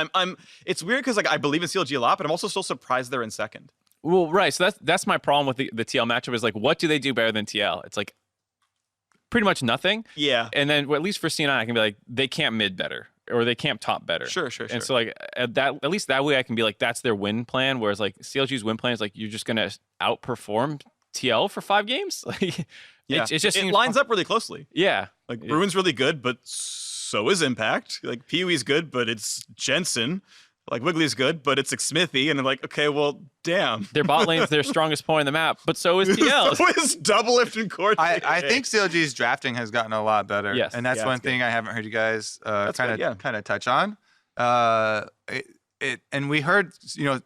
it's weird because like I believe in CLG a lot, but I'm also still surprised they're in second. Well, right. So that's my problem with the TL matchup is like, what do they do better than TL? It's like pretty much nothing. Yeah. And then at least for C9, I can be like, they can't mid better or they can't top better. Sure. And so like at least that way I can be like, that's their win plan. Whereas like CLG's win plan is like, you're just going to outperform TL for 5 games. Yeah, it just seems lines up really closely. Yeah, Like Bruin's really good, but so is Impact. Like Pee-wee's good, but it's Jensen. Like Wiggly's good, but it's Smithy, and they're like, okay, well, damn. their bot lane's their strongest point in the map, but so is TL. So is Double Lift and Court. I think CLG's drafting has gotten a lot better. Yes. And that's Yeah, one it's thing I haven't heard you guys kind good, of touch on. And we heard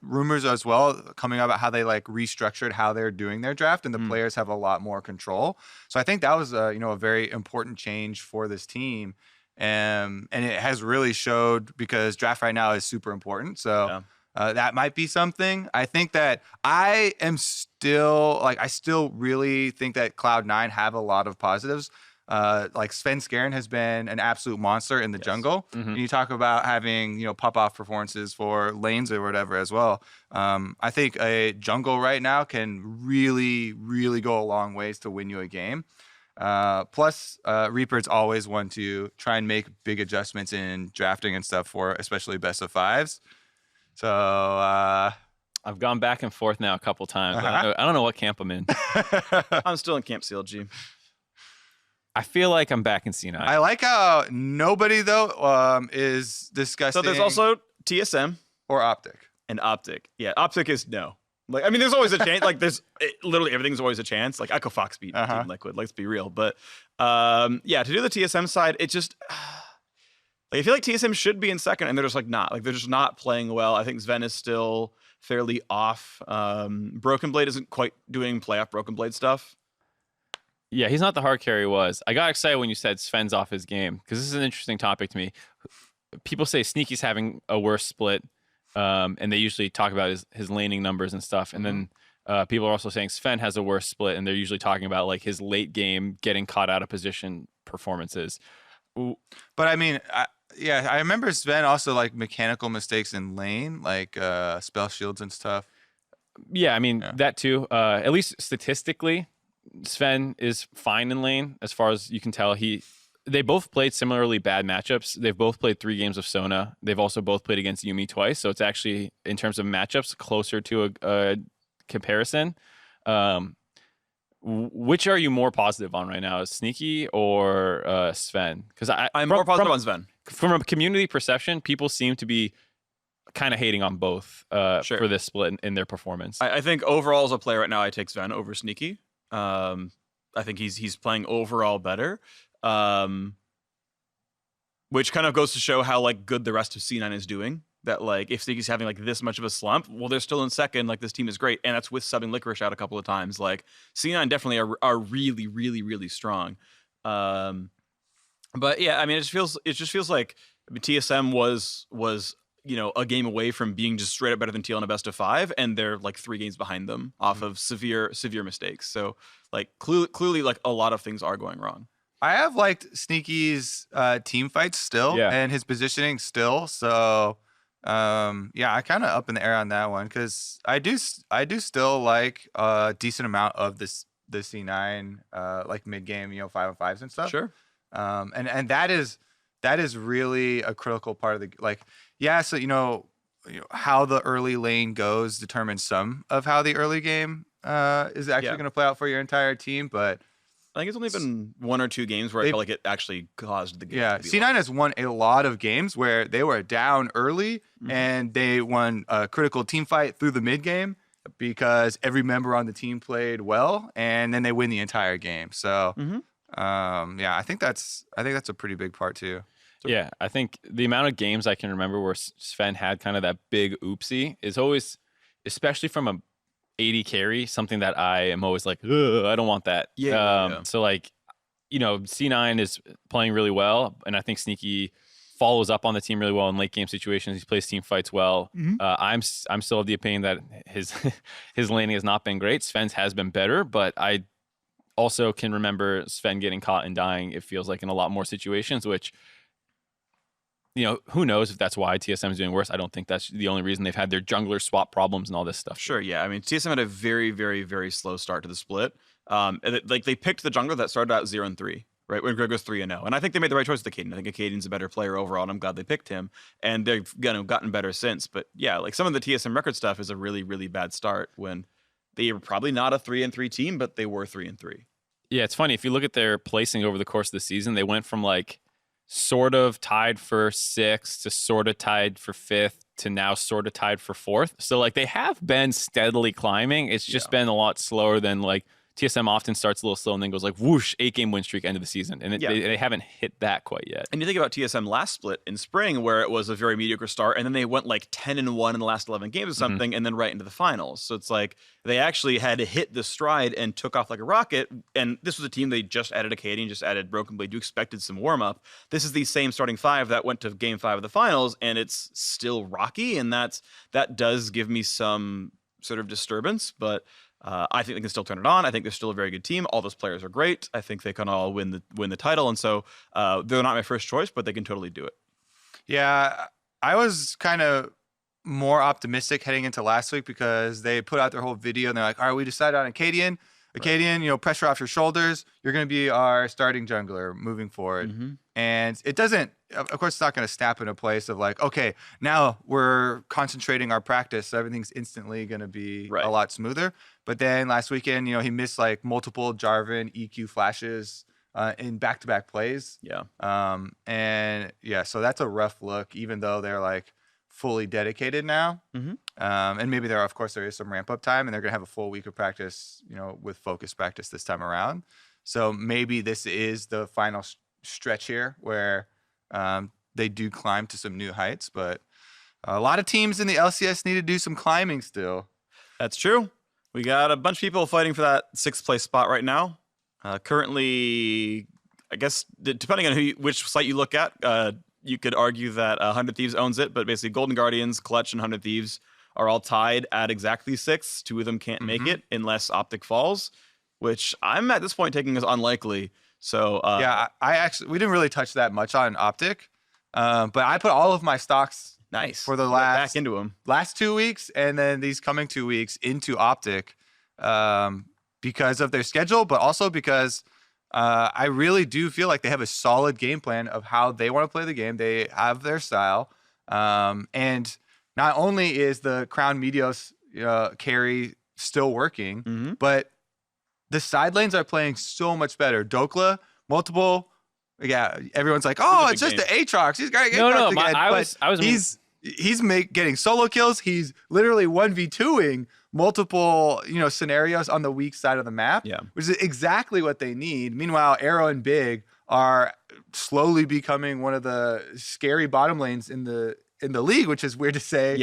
rumors as well coming up about how they like restructured how they're doing their draft, and the players have a lot more control. So I think that was a very important change for this team. And it has really showed, because draft right now is super important. So that might be something. I think that I still really think that Cloud9 have a lot of positives. Like Sven Skaren has been an absolute monster in the jungle. And you talk about having, pop-off performances for lanes or whatever as well. I think a jungle right now can really, really go a long ways to win you a game. Plus, Reaper's always one to try and make big adjustments in drafting and stuff for especially best of 5s. So I've gone back and forth now a couple times. I don't know what camp I'm in. I'm still in Camp CLG. I feel like I'm back in C9. I like how nobody though is discussing. So there's also TSM or Optic. and Optic. Yeah, Optic is no. Like, I mean, there's always a chance. Like, literally everything's always a chance. Like, Echo Fox beat Team Liquid. Let's be real. But yeah, to do the TSM side, it just like I feel like TSM should be in second, and they're just like not. Like, they're just not playing well. I think Sven is still fairly off. Broken Blade isn't quite doing playoff Broken Blade stuff. Yeah, he's not the hard carry he was. I got excited when you said Sven's off his game, because this is an interesting topic to me. People say Sneaky's having a worse split, and they usually talk about his laning numbers and stuff. And then people are also saying Sven has a worse split, and they're usually talking about like his late game getting caught out of position performances. But I mean, I remember Sven also like mechanical mistakes in lane, like spell shields and stuff. Yeah, I mean that too. At least statistically, Sven is fine in lane as far as you can tell. They both played similarly bad matchups. They've both played 3 games of Sona. They've also both played against Yuumi twice. So it's actually, in terms of matchups, closer to a comparison. Which are you more positive on right now? Is Sneaky or Sven? Because I'm more positive on Sven. From a community perception, people seem to be kind of hating on both for this split in their performance. I think overall as a player right now, I take Sven over Sneaky. I think he's playing overall better. Which kind of goes to show how like good the rest of C9 is doing. That like if Sneaky's having like this much of a slump, well, they're still in second. Like this team is great, and that's with subbing Licorice out a couple of times. Like C9 definitely are really, really, really strong. But yeah, I mean, it just feels like TSM was a game away from being just straight up better than TL in a best of 5, and they're like 3 games behind them off of severe mistakes. So like clearly like a lot of things are going wrong. I have liked Sneaky's team fights still and his positioning still. So I kind of up in the air on that one, because I do still like a decent amount of the C9 like mid game 5-on-5s and stuff. Sure. And that is really a critical part of the like. Yeah, so how the early lane goes determines some of how the early game is actually going to play out for your entire team. But I think it's only been 1 or 2 games where I felt like it actually caused the game. Yeah, to be C9 has won a lot of games where they were down early and they won a critical team fight through the mid game because every member on the team played well, and then they win the entire game. So I think that's a pretty big part too. Yeah, I think the amount of games I can remember where Sven had kind of that big oopsie is always, especially from a 80 carry, something that I am always like, I don't want that. So like, C9 is playing really well, and I think Sneaky follows up on the team really well in late game situations. He plays team fights well. I'm still of the opinion that his laning has not been great. Sven's has been better, but I also can remember Sven getting caught and dying, it feels like, in a lot more situations, which, who knows if that's why TSM is doing worse. I don't think that's the only reason. They've had their jungler swap problems and all this stuff. Sure, yeah. I mean, TSM had a very, very, very slow start to the split. They picked the jungler that started out 0-3, right? When Greg was 3-0. And I think they made the right choice with Akaden. I think Akaden's a better player overall, and I'm glad they picked him. And they've gotten better since. But yeah, like some of the TSM record stuff is a really, really bad start when they were probably not a 3-3 team, but they were 3-3. Yeah, it's funny. If you look at their placing over the course of the season, they went from like sort of tied for 6th to sort of tied for 5th to now sort of tied for 4th. So like they have been steadily climbing. It's just been a lot slower than like TSM often starts a little slow and then goes like whoosh, 8-game win streak end of the season. And they haven't hit that quite yet. And you think about TSM last split in spring where it was a very mediocre start and then they went like 10-1 in the last 11 games or something and then right into the finals. So it's like they actually had to hit the stride and took off like a rocket. And this was a team they just added Akali and just added Broken Blade. You expected some warm up. This is the same starting 5 that went to game 5 of the finals and it's still rocky. And that does give me some sort of disturbance, but I think they can still turn it on. I think they're still a very good team. All those players are great. I think they can all win the title. And so they're not my first choice, but they can totally do it. Yeah, I was kind of more optimistic heading into last week because they put out their whole video and they're like, all right, we decided on Acadian. Acadian, pressure off your shoulders. You're going to be our starting jungler moving forward. Mm-hmm. And it doesn't, of course, it's not going to snap in a place of like, okay, now we're concentrating our practice. So everything's instantly going to be a lot smoother. But then last weekend, he missed like multiple Jarvan EQ flashes in back-to-back plays. Yeah. So that's a rough look, even though they're like fully dedicated now. Mm-hmm. And maybe there is some ramp up time and they're going to have a full week of practice, with focus practice this time around. So maybe this is the final stretch here where they do climb to some new heights, but a lot of teams in the LCS need to do some climbing still. That's true. We got a bunch of people fighting for that 6th place spot right now. Currently, I guess, depending on which site you look at, you could argue that 100 Thieves owns it, but basically Golden Guardians, Clutch, and 100 Thieves are all tied at exactly 6. 2 of them can't make it unless Optic falls, which I'm at this point taking as unlikely. So we didn't really touch that much on Optic, but I put all of my stocks for the back into them last 2 weeks and then these coming 2 weeks into Optic because of their schedule, but also because I really do feel like they have a solid game plan of how they want to play the game. They have their style, and not only is the Crown Meteos carry still working, but the side lanes are playing so much better. Dokla, multiple. Yeah, everyone's like, oh, it's just the Aatrox. He's got again. He's getting solo kills. He's literally 1v2ing multiple, scenarios on the weak side of the map, which is exactly what they need. Meanwhile, Arrow and Big are slowly becoming one of the scary bottom lanes in the league, which is weird to say,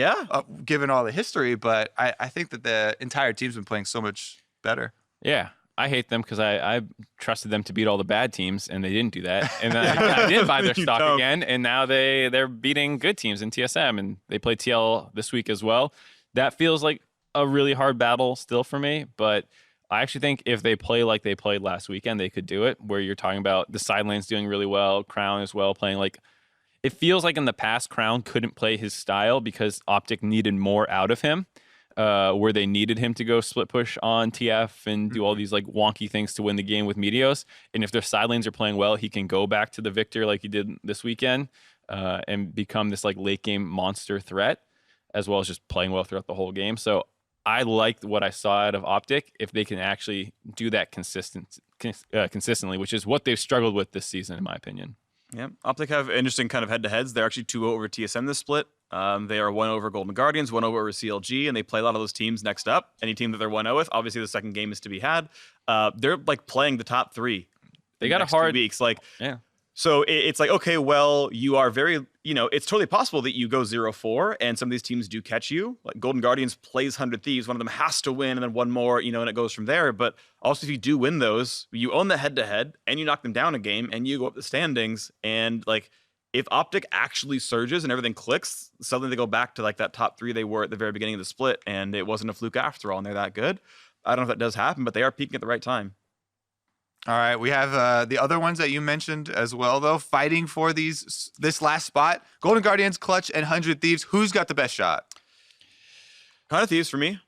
given all the history. But I think that the entire team's been playing so much better. Yeah. I hate them because I trusted them to beat all the bad teams, and they didn't do that. And I didn't buy their stock again, and now they're beating good teams in TSM, and they play TL this week as well. That feels like a really hard battle still for me, but I actually think if they play like they played last weekend, they could do it, where you're talking about the side lanes doing really well, Crown as well playing like... It feels like in the past, Crown couldn't play his style because Optic needed more out of him. Where they needed him to go split push on TF and do all these like wonky things to win the game with Meteos. And if their side lanes are playing well, he can go back to the victor like he did this weekend and become this like late game monster threat, as well as just playing well throughout the whole game. So I liked what I saw out of Optic if they can actually do that consistently, which is what they've struggled with this season, in my opinion. Yeah, Optic have interesting kind of head-to-heads. They're actually 2-0 over TSM this split. They are 1 over Golden Guardians, 1 over CLG, and they play a lot of those teams next up. Any team that they're 1-0 with, obviously the second game is to be had. They're like playing the top 3. They got a hard 2 weeks, So it's like, okay, well, you are very, it's totally possible that you go 0-4 and some of these teams do catch you. Like Golden Guardians plays 100 Thieves. One of them has to win and then one more, and it goes from there. But also if you do win those, you own the head-to-head and you knock them down a game and you go up the standings. And like, if Optic actually surges and everything clicks, suddenly they go back to like that top 3 they were at the very beginning of the split. And it wasn't a fluke after all, and they're that good. I don't know if that does happen, but they are peaking at the right time. All right, we have the other ones that you mentioned as well, though, fighting for this last spot. Golden Guardians, Clutch, and 100 Thieves. Who's got the best shot? 100 Thieves for me.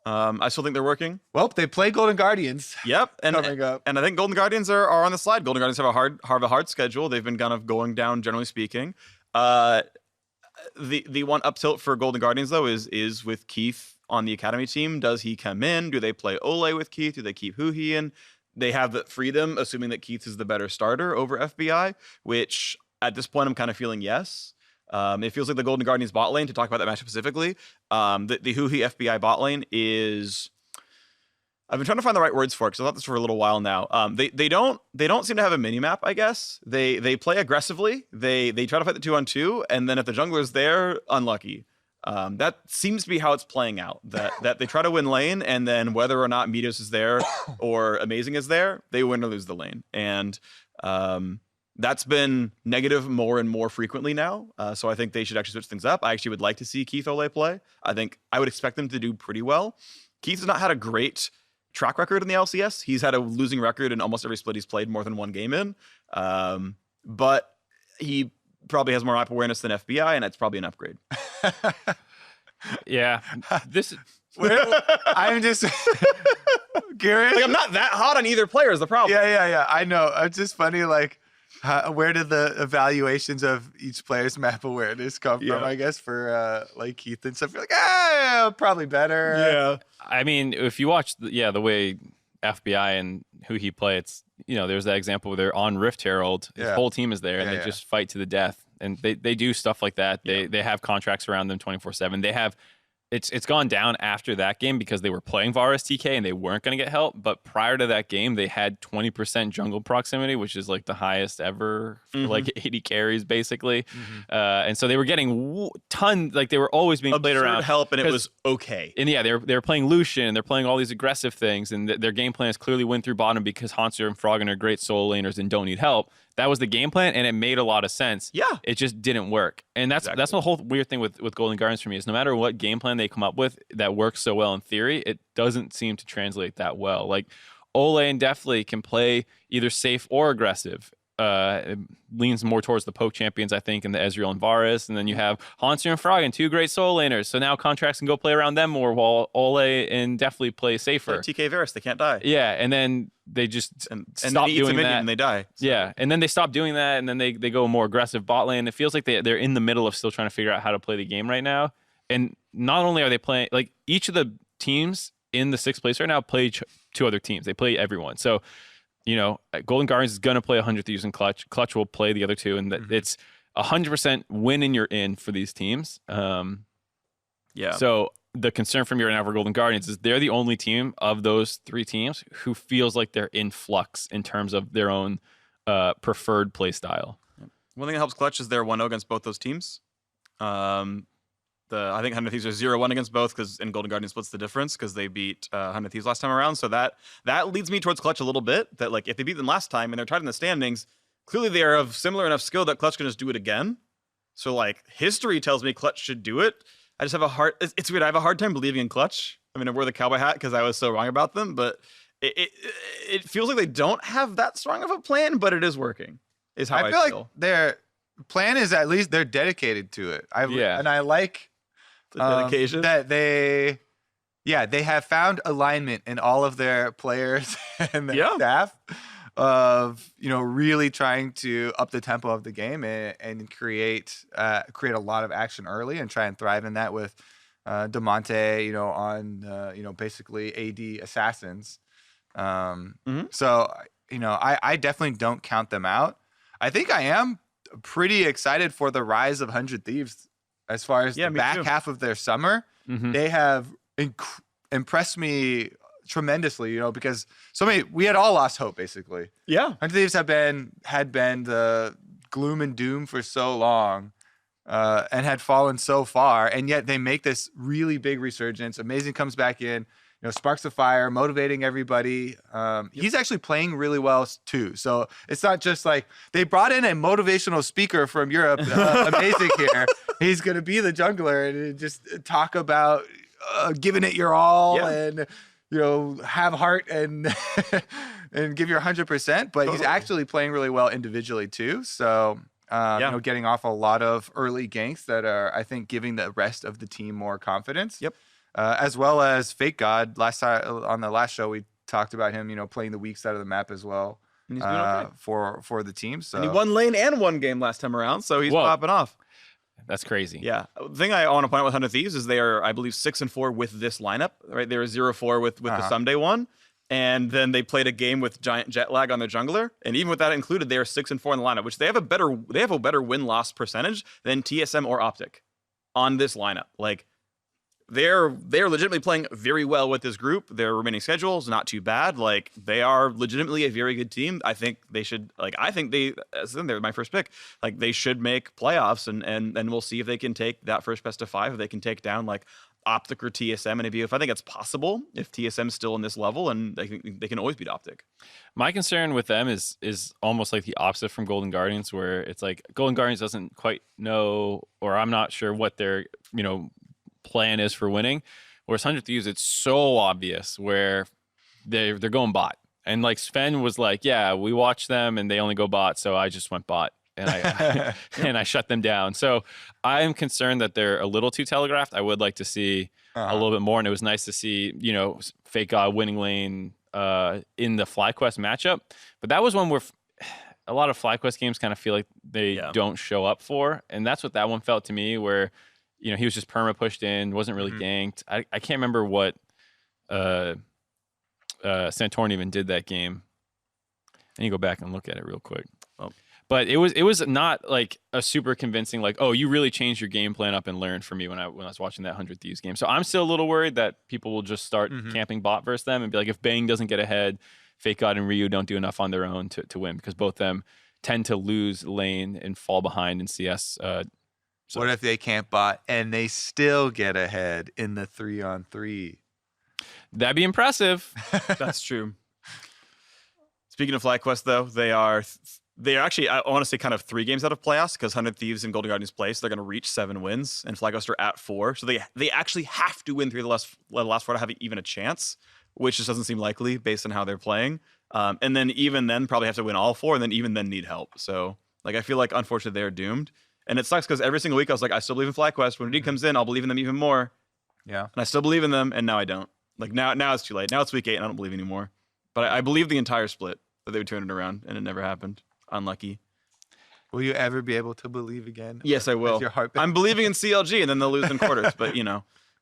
I still think they're working. Well, they play Golden Guardians. Yep, coming up. And I think Golden Guardians are on the slide. Golden Guardians have a hard schedule. They've been kind of going down, generally speaking. The one up tilt for Golden Guardians though is with Keith on the academy team. Does he come in? Do they play Ole with Keith? Do they keep Huhi in? They have the freedom, assuming that Keith is the better starter over FBI, which at this point I'm kind of feeling yes. It feels like the Golden Guardians bot lane, to talk about that matchup specifically. The Huhi FBI bot lane is. I've been trying to find the right words for it because I thought this for a little while now. They don't seem to have a mini map. I guess they play aggressively. They try to fight the 2-on-2, and then if the jungler's there, unlucky. That seems to be how it's playing out. That they try to win lane, and then whether or not Meteos is there or Amazing is there, they win or lose the lane. And that's been negative more and more frequently now. So I think they should actually switch things up. I actually would like to see Keith Ole play. I would expect them to do pretty well. Keith has not had a great track record in the LCS. He's had a losing record in almost every split he's played more than one game in. But he probably has more map awareness than FBI, and that's probably an upgrade. Yeah. I'm just curious. Like, I'm not that hot on either player is the problem. Yeah. I know. It's just funny, like, where did the evaluations of each player's map awareness come from, I guess, for like Keith and stuff? You're like, probably better. Yeah. I mean, if you watch, the way FBI and who he play, it's, there's that example where they're on Rift Herald. His whole team is there, and they just fight to the death. And they do stuff like that. They have contracts around them 24/7. They have. It's gone down after that game because they were playing Varus TK and they weren't going to get help. But prior to that game, they had 20% jungle proximity, which is like the highest ever for like 80 carries basically. And so they were getting tons, like they were always being played around. Help, and it was okay. And yeah, they were playing Lucian, they're playing all these aggressive things, and their game plan is clearly win through bottom because Hansel and Froggen are great solo laners and don't need help. That was the game plan, and it made a lot of sense. Yeah. It just didn't work. And that's the whole weird thing with Golden Guardians for me is no matter what game plan they come up with that works so well in theory, it doesn't seem to translate that well. Like, Ole and Deftly can play either safe or aggressive. It leans more towards the poke champions, I think, and the Ezreal and Varus. And then you have Hansel and Froggen, two great solo laners. So now contracts can go play around them more while Ole and Deftly play safer. TK Varus, they can't die. Yeah, and then they just stop doing that. And they die. So. Yeah, and then they stop doing that, and then they go more aggressive bot lane. It feels like they're in the middle of still trying to figure out how to play the game right now. And not only are they playing, like, each of the teams in the sixth place right now play two other teams. They play everyone. So, Golden Guardians is going to play 100 Thieves and Clutch. Clutch will play the other two, and it's 100% win and you're in for these teams. So the concern from me right now for Golden Guardians is they're the only team of those three teams who feels like they're in flux in terms of their own preferred play style. One thing that helps Clutch is they're 1-0 against both those teams. I think 100 Thieves are 0-1 against both and Golden Guardian splits the difference because they beat 100 Thieves last time around. So that leads me towards Clutch a little bit. That, like, if they beat them last time and they're tied in the standings, clearly they are of similar enough skill that Clutch can just do it again. So, like, history tells me Clutch should do it. I just have it's weird. I have a hard time believing in Clutch. I mean, I wear the cowboy hat because I was so wrong about them, but it feels like they don't have that strong of a plan, but it is working. Is how I feel. Like their plan is at least they're dedicated to it. And I like the dedication that they have found alignment in all of their players and their staff of really trying to up the tempo of the game and create a lot of action early and try and thrive in that with DeMonte on basically AD assassins. So I definitely don't count them out. I think I am pretty excited for the rise of 100 Thieves as far as the back half of their summer. They have impressed me tremendously, because we had all lost hope basically. 100 Thieves had been the gloom and doom for so long and had fallen so far, and yet they make this really big resurgence. Amazing comes back in, sparks of fire, motivating everybody. He's actually playing really well too. So it's not just like they brought in a motivational speaker from Europe, Amazing here. He's going to be the jungler and just talk about giving it your all and, have heart and and give your 100%. But he's actually playing really well individually too. So, getting off a lot of early ganks that are, I think, giving the rest of the team more confidence. As well as Fake God. On the last show, we talked about him, playing the weak side of the map as well. And he's doing okay. for the team. So and he won lane and won game last time around, so he's popping off. That's crazy. Yeah. The thing I want to point out with 100 Thieves is they are, I believe, 6-4 with this lineup. Right, they were 0-4 with the Someday one, and then they played a game with giant jet lag on their jungler, and even with that included, they are 6-4 in the lineup, which they have a better win-loss percentage than TSM or Optic on this lineup. Like, they're legitimately playing very well with this group. Their remaining schedule is not too bad. Like, they are legitimately a very good team. I think they should, like, they're my first pick. Like, they should make playoffs, and we'll see if they can take that first best of 5, if they can take down like Optic or TSM and ABF. I think it's possible if TSM's still in this level, and they can always beat Optic. My concern with them is almost like the opposite from Golden Guardians, where it's like Golden Guardians doesn't quite know, or I'm not sure what their, plan is for winning. Whereas 100 Thieves, it's so obvious where they're going bot. And like Sven was like, yeah, we watched them and they only go bot, so I just went bot and I and I shut them down. So I'm concerned that they're a little too telegraphed. I would like to see a little bit more, and it was nice to see, Fake God winning lane in the FlyQuest matchup. But that was one where a lot of FlyQuest games kind of feel like they don't show up for, and that's what that one felt to me, where he was just perma pushed in, wasn't really ganked. I can't remember what Santorin even did that game. I need to go back and look at it real quick. Oh. But it was not like a super convincing, like, oh, you really changed your game plan up and learned for me when I was watching that 100 Thieves game. So I'm still a little worried that people will just start camping bot versus them and be like, if Bang doesn't get ahead, Fake God and Ryu don't do enough on their own to win, because both them tend to lose lane and fall behind in CS. So. What if they camp bot and they still get ahead in the 3-on-3? That'd be impressive. That's true. Speaking of FlyQuest, though, they are actually, I want to say, kind of 3 games out of playoffs, because 100 Thieves and Golden Guardians play, so they're going to reach 7 wins, and FlyQuest are at 4. So they actually have to win 3 of the last 4 to have even a chance, which just doesn't seem likely based on how they're playing. And then even then, probably have to win all 4, and then even then need help. So like, I feel like, unfortunately, they're doomed. And it sucks because every single week I was like, I still believe in FlyQuest. When D comes in, I'll believe in them even more. Yeah. And I still believe in them, and now I don't. Like, now it's too late. Now it's week 8, and I don't believe anymore. But I believe the entire split that they would turn it around, and it never happened. Unlucky. Will you ever be able to believe again? Yes, I will. Your heart I'm believing in CLG, and then they'll lose in quarters. But,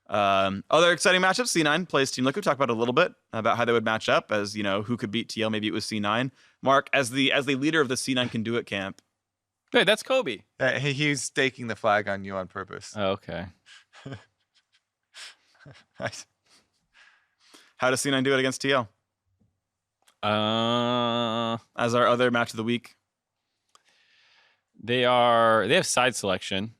other exciting matchups. C9 plays Team Liquid. Talk about it a little bit about how they would match up, as, who could beat TL. Maybe it was C9. Mark, as the leader of the C9 Can Do It camp. Hey, that's Kobe. He's staking the flag on you on purpose. Oh, okay. Nice. How does C9 do it against TL? As our other match of the week. They have side selection.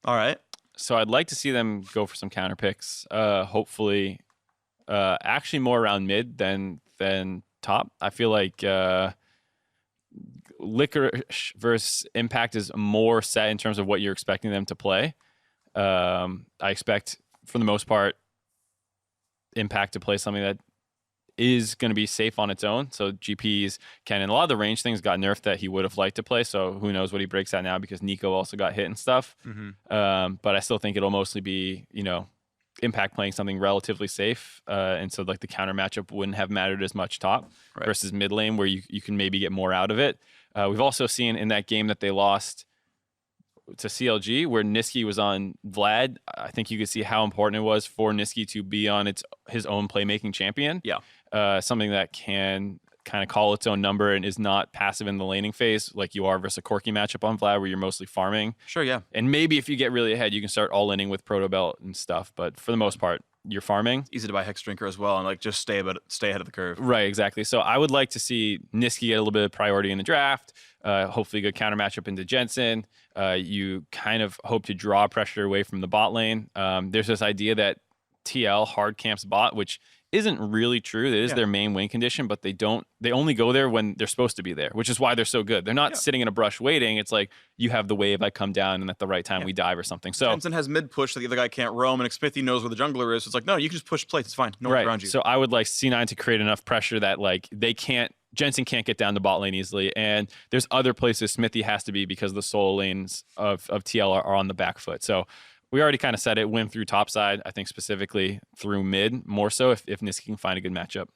All right. So I'd like to see them go for some counter picks. Hopefully, actually more around mid than top. I feel like Licorice versus Impact is more set in terms of what you're expecting them to play. I expect, for the most part, Impact to play something that is going to be safe on its own. So GPs can, and a lot of the range things got nerfed that he would have liked to play. So who knows what he breaks at now, because Nico also got hit and stuff. But I still think it'll mostly be, Impact playing something relatively safe. And so like the counter matchup wouldn't have mattered as much top versus mid lane, where you can maybe get more out of it. We've also seen in that game that they lost to CLG, where Niski was on Vlad. I think you could see how important it was for Niski to be on his own playmaking champion. Yeah. Something that can kind of call its own number and is not passive in the laning phase like you are versus a Corki matchup on Vlad, where you're mostly farming. Sure, yeah. And maybe if you get really ahead, you can start all-inning with Proto Belt and stuff. But for the most part, you're farming. Easy to buy Hex Drinker as well, and like just stay ahead of the curve. Right, exactly. So I would like to see Niski get a little bit of priority in the draft. Hopefully a good counter matchup into Jensen. You kind of hope to draw pressure away from the bot lane. There's this idea that TL hard camps bot, which isn't really true. That is their main win condition, but they only go there when they're supposed to be there, which is why they're so good. They're not sitting in a brush waiting. It's like, you have the wave, I come down, and at the right time we dive or something. So Jensen has mid push so the other guy can't roam, and Xmithy knows where the jungler is. So it's like, no, you can just push plates. It's fine. No one's around you. So I would like C9 to create enough pressure that like Jensen can't get down the bot lane easily. And there's other places Smithy has to be, because the solo lanes of TL are on the back foot. So we already kind of said it, win through top side. I think specifically through mid more so, if Niski can find a good matchup.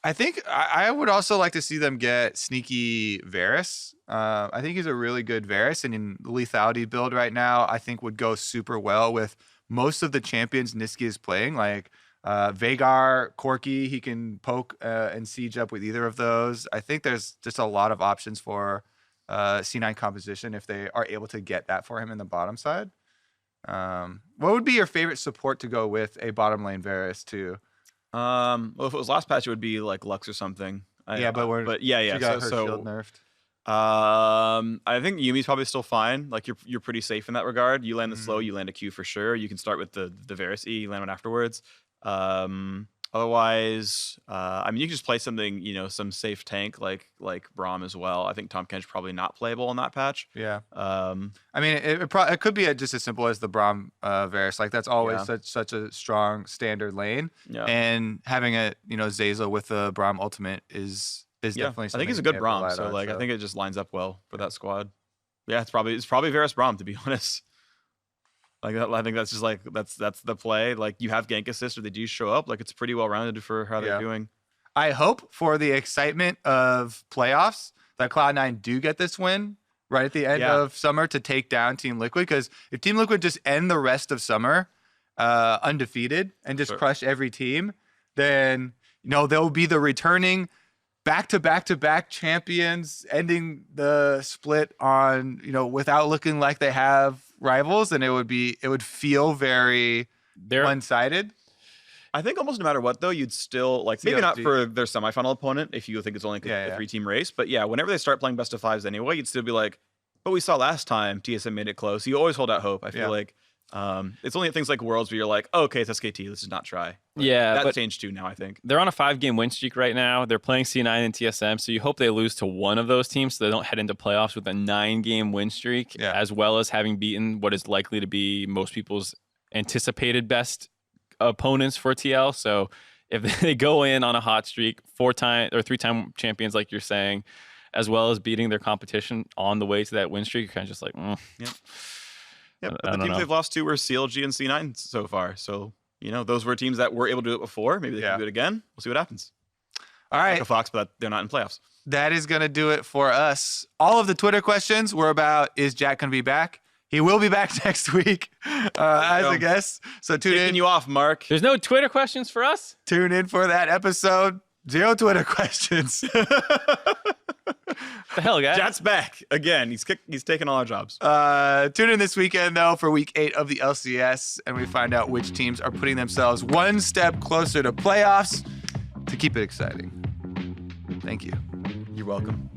I think I would also like to see them get sneaky Varus. I think he's a really good Varus, and in the lethality build right now, I think would go super well with most of the champions Niski is playing, like Veigar, Corki. He can poke and siege up with either of those. I think there's just a lot of options for C9 composition if they are able to get that for him in the bottom side. What would be your favorite support to go with a bottom lane Varus too? Well, if it was last patch, it would be like Lux or something. But She got her shield nerfed. I think Yuumi's probably still fine. Like you're pretty safe in that regard. You land the slow, you land a Q for sure. You can start with the Varus E, you land one afterwards. Otherwise, I mean, you can just play something, some safe tank like Braum as well. I think Tahm Kench probably not playable in that patch. Yeah. I mean, it could be just as simple as the Braum Varus. Like that's always such a strong standard lane. Yeah. And having a Zazel with the Braum ultimate is definitely something. I think he's a good Braum, so I think it just lines up well for that squad. Yeah, it's probably Varus Braum, to be honest. Like I think that's just like that's the play. Like you have gank assist or they do show up. Like it's pretty well rounded for how they're doing. I hope for the excitement of playoffs that Cloud9 do get this win right at the end of summer to take down Team Liquid. Because if Team Liquid just end the rest of summer undefeated and just crush every team, then they'll be the returning back-to-back champions, ending the split on without looking like they have rivals, and it would feel very one-sided. I think almost no matter what though, you'd still maybe not for their semifinal opponent if you think it's only a 3-team race, but whenever they start playing best of fives anyway, you'd still be like, but we saw last time TSM made it close. You always hold out hope. I feel like it's only things like Worlds where you're like, oh, okay, it's SKT, let's just not try. That's changed too now, I think. They're on a 5-game win streak right now. They're playing C9 and TSM, so you hope they lose to one of those teams so they don't head into playoffs with a 9-game win streak, as well as having beaten what is likely to be most people's anticipated best opponents for TL. So if they go in on a hot streak, 3-time champions like you're saying, as well as beating their competition on the way to that win streak, you're kind of just like, Yeah, but the teams they've lost to were CLG and C9 so far. So, those were teams that were able to do it before. Maybe they can do it again. We'll see what happens. All right. Like a Fox, but they're not in playoffs. That is going to do it for us. All of the Twitter questions were about, is Jatt going to be back? He will be back next week as a guest. So tune in. Taking you off, Mark. There's no Twitter questions for us? Tune in for that episode. 0 Twitter questions. The hell, guys? Jatt's back again. He's taking all our jobs. Tune in this weekend though for week 8 of the LCS, and we find out which teams are putting themselves one step closer to playoffs to keep it exciting. Thank you. You're welcome.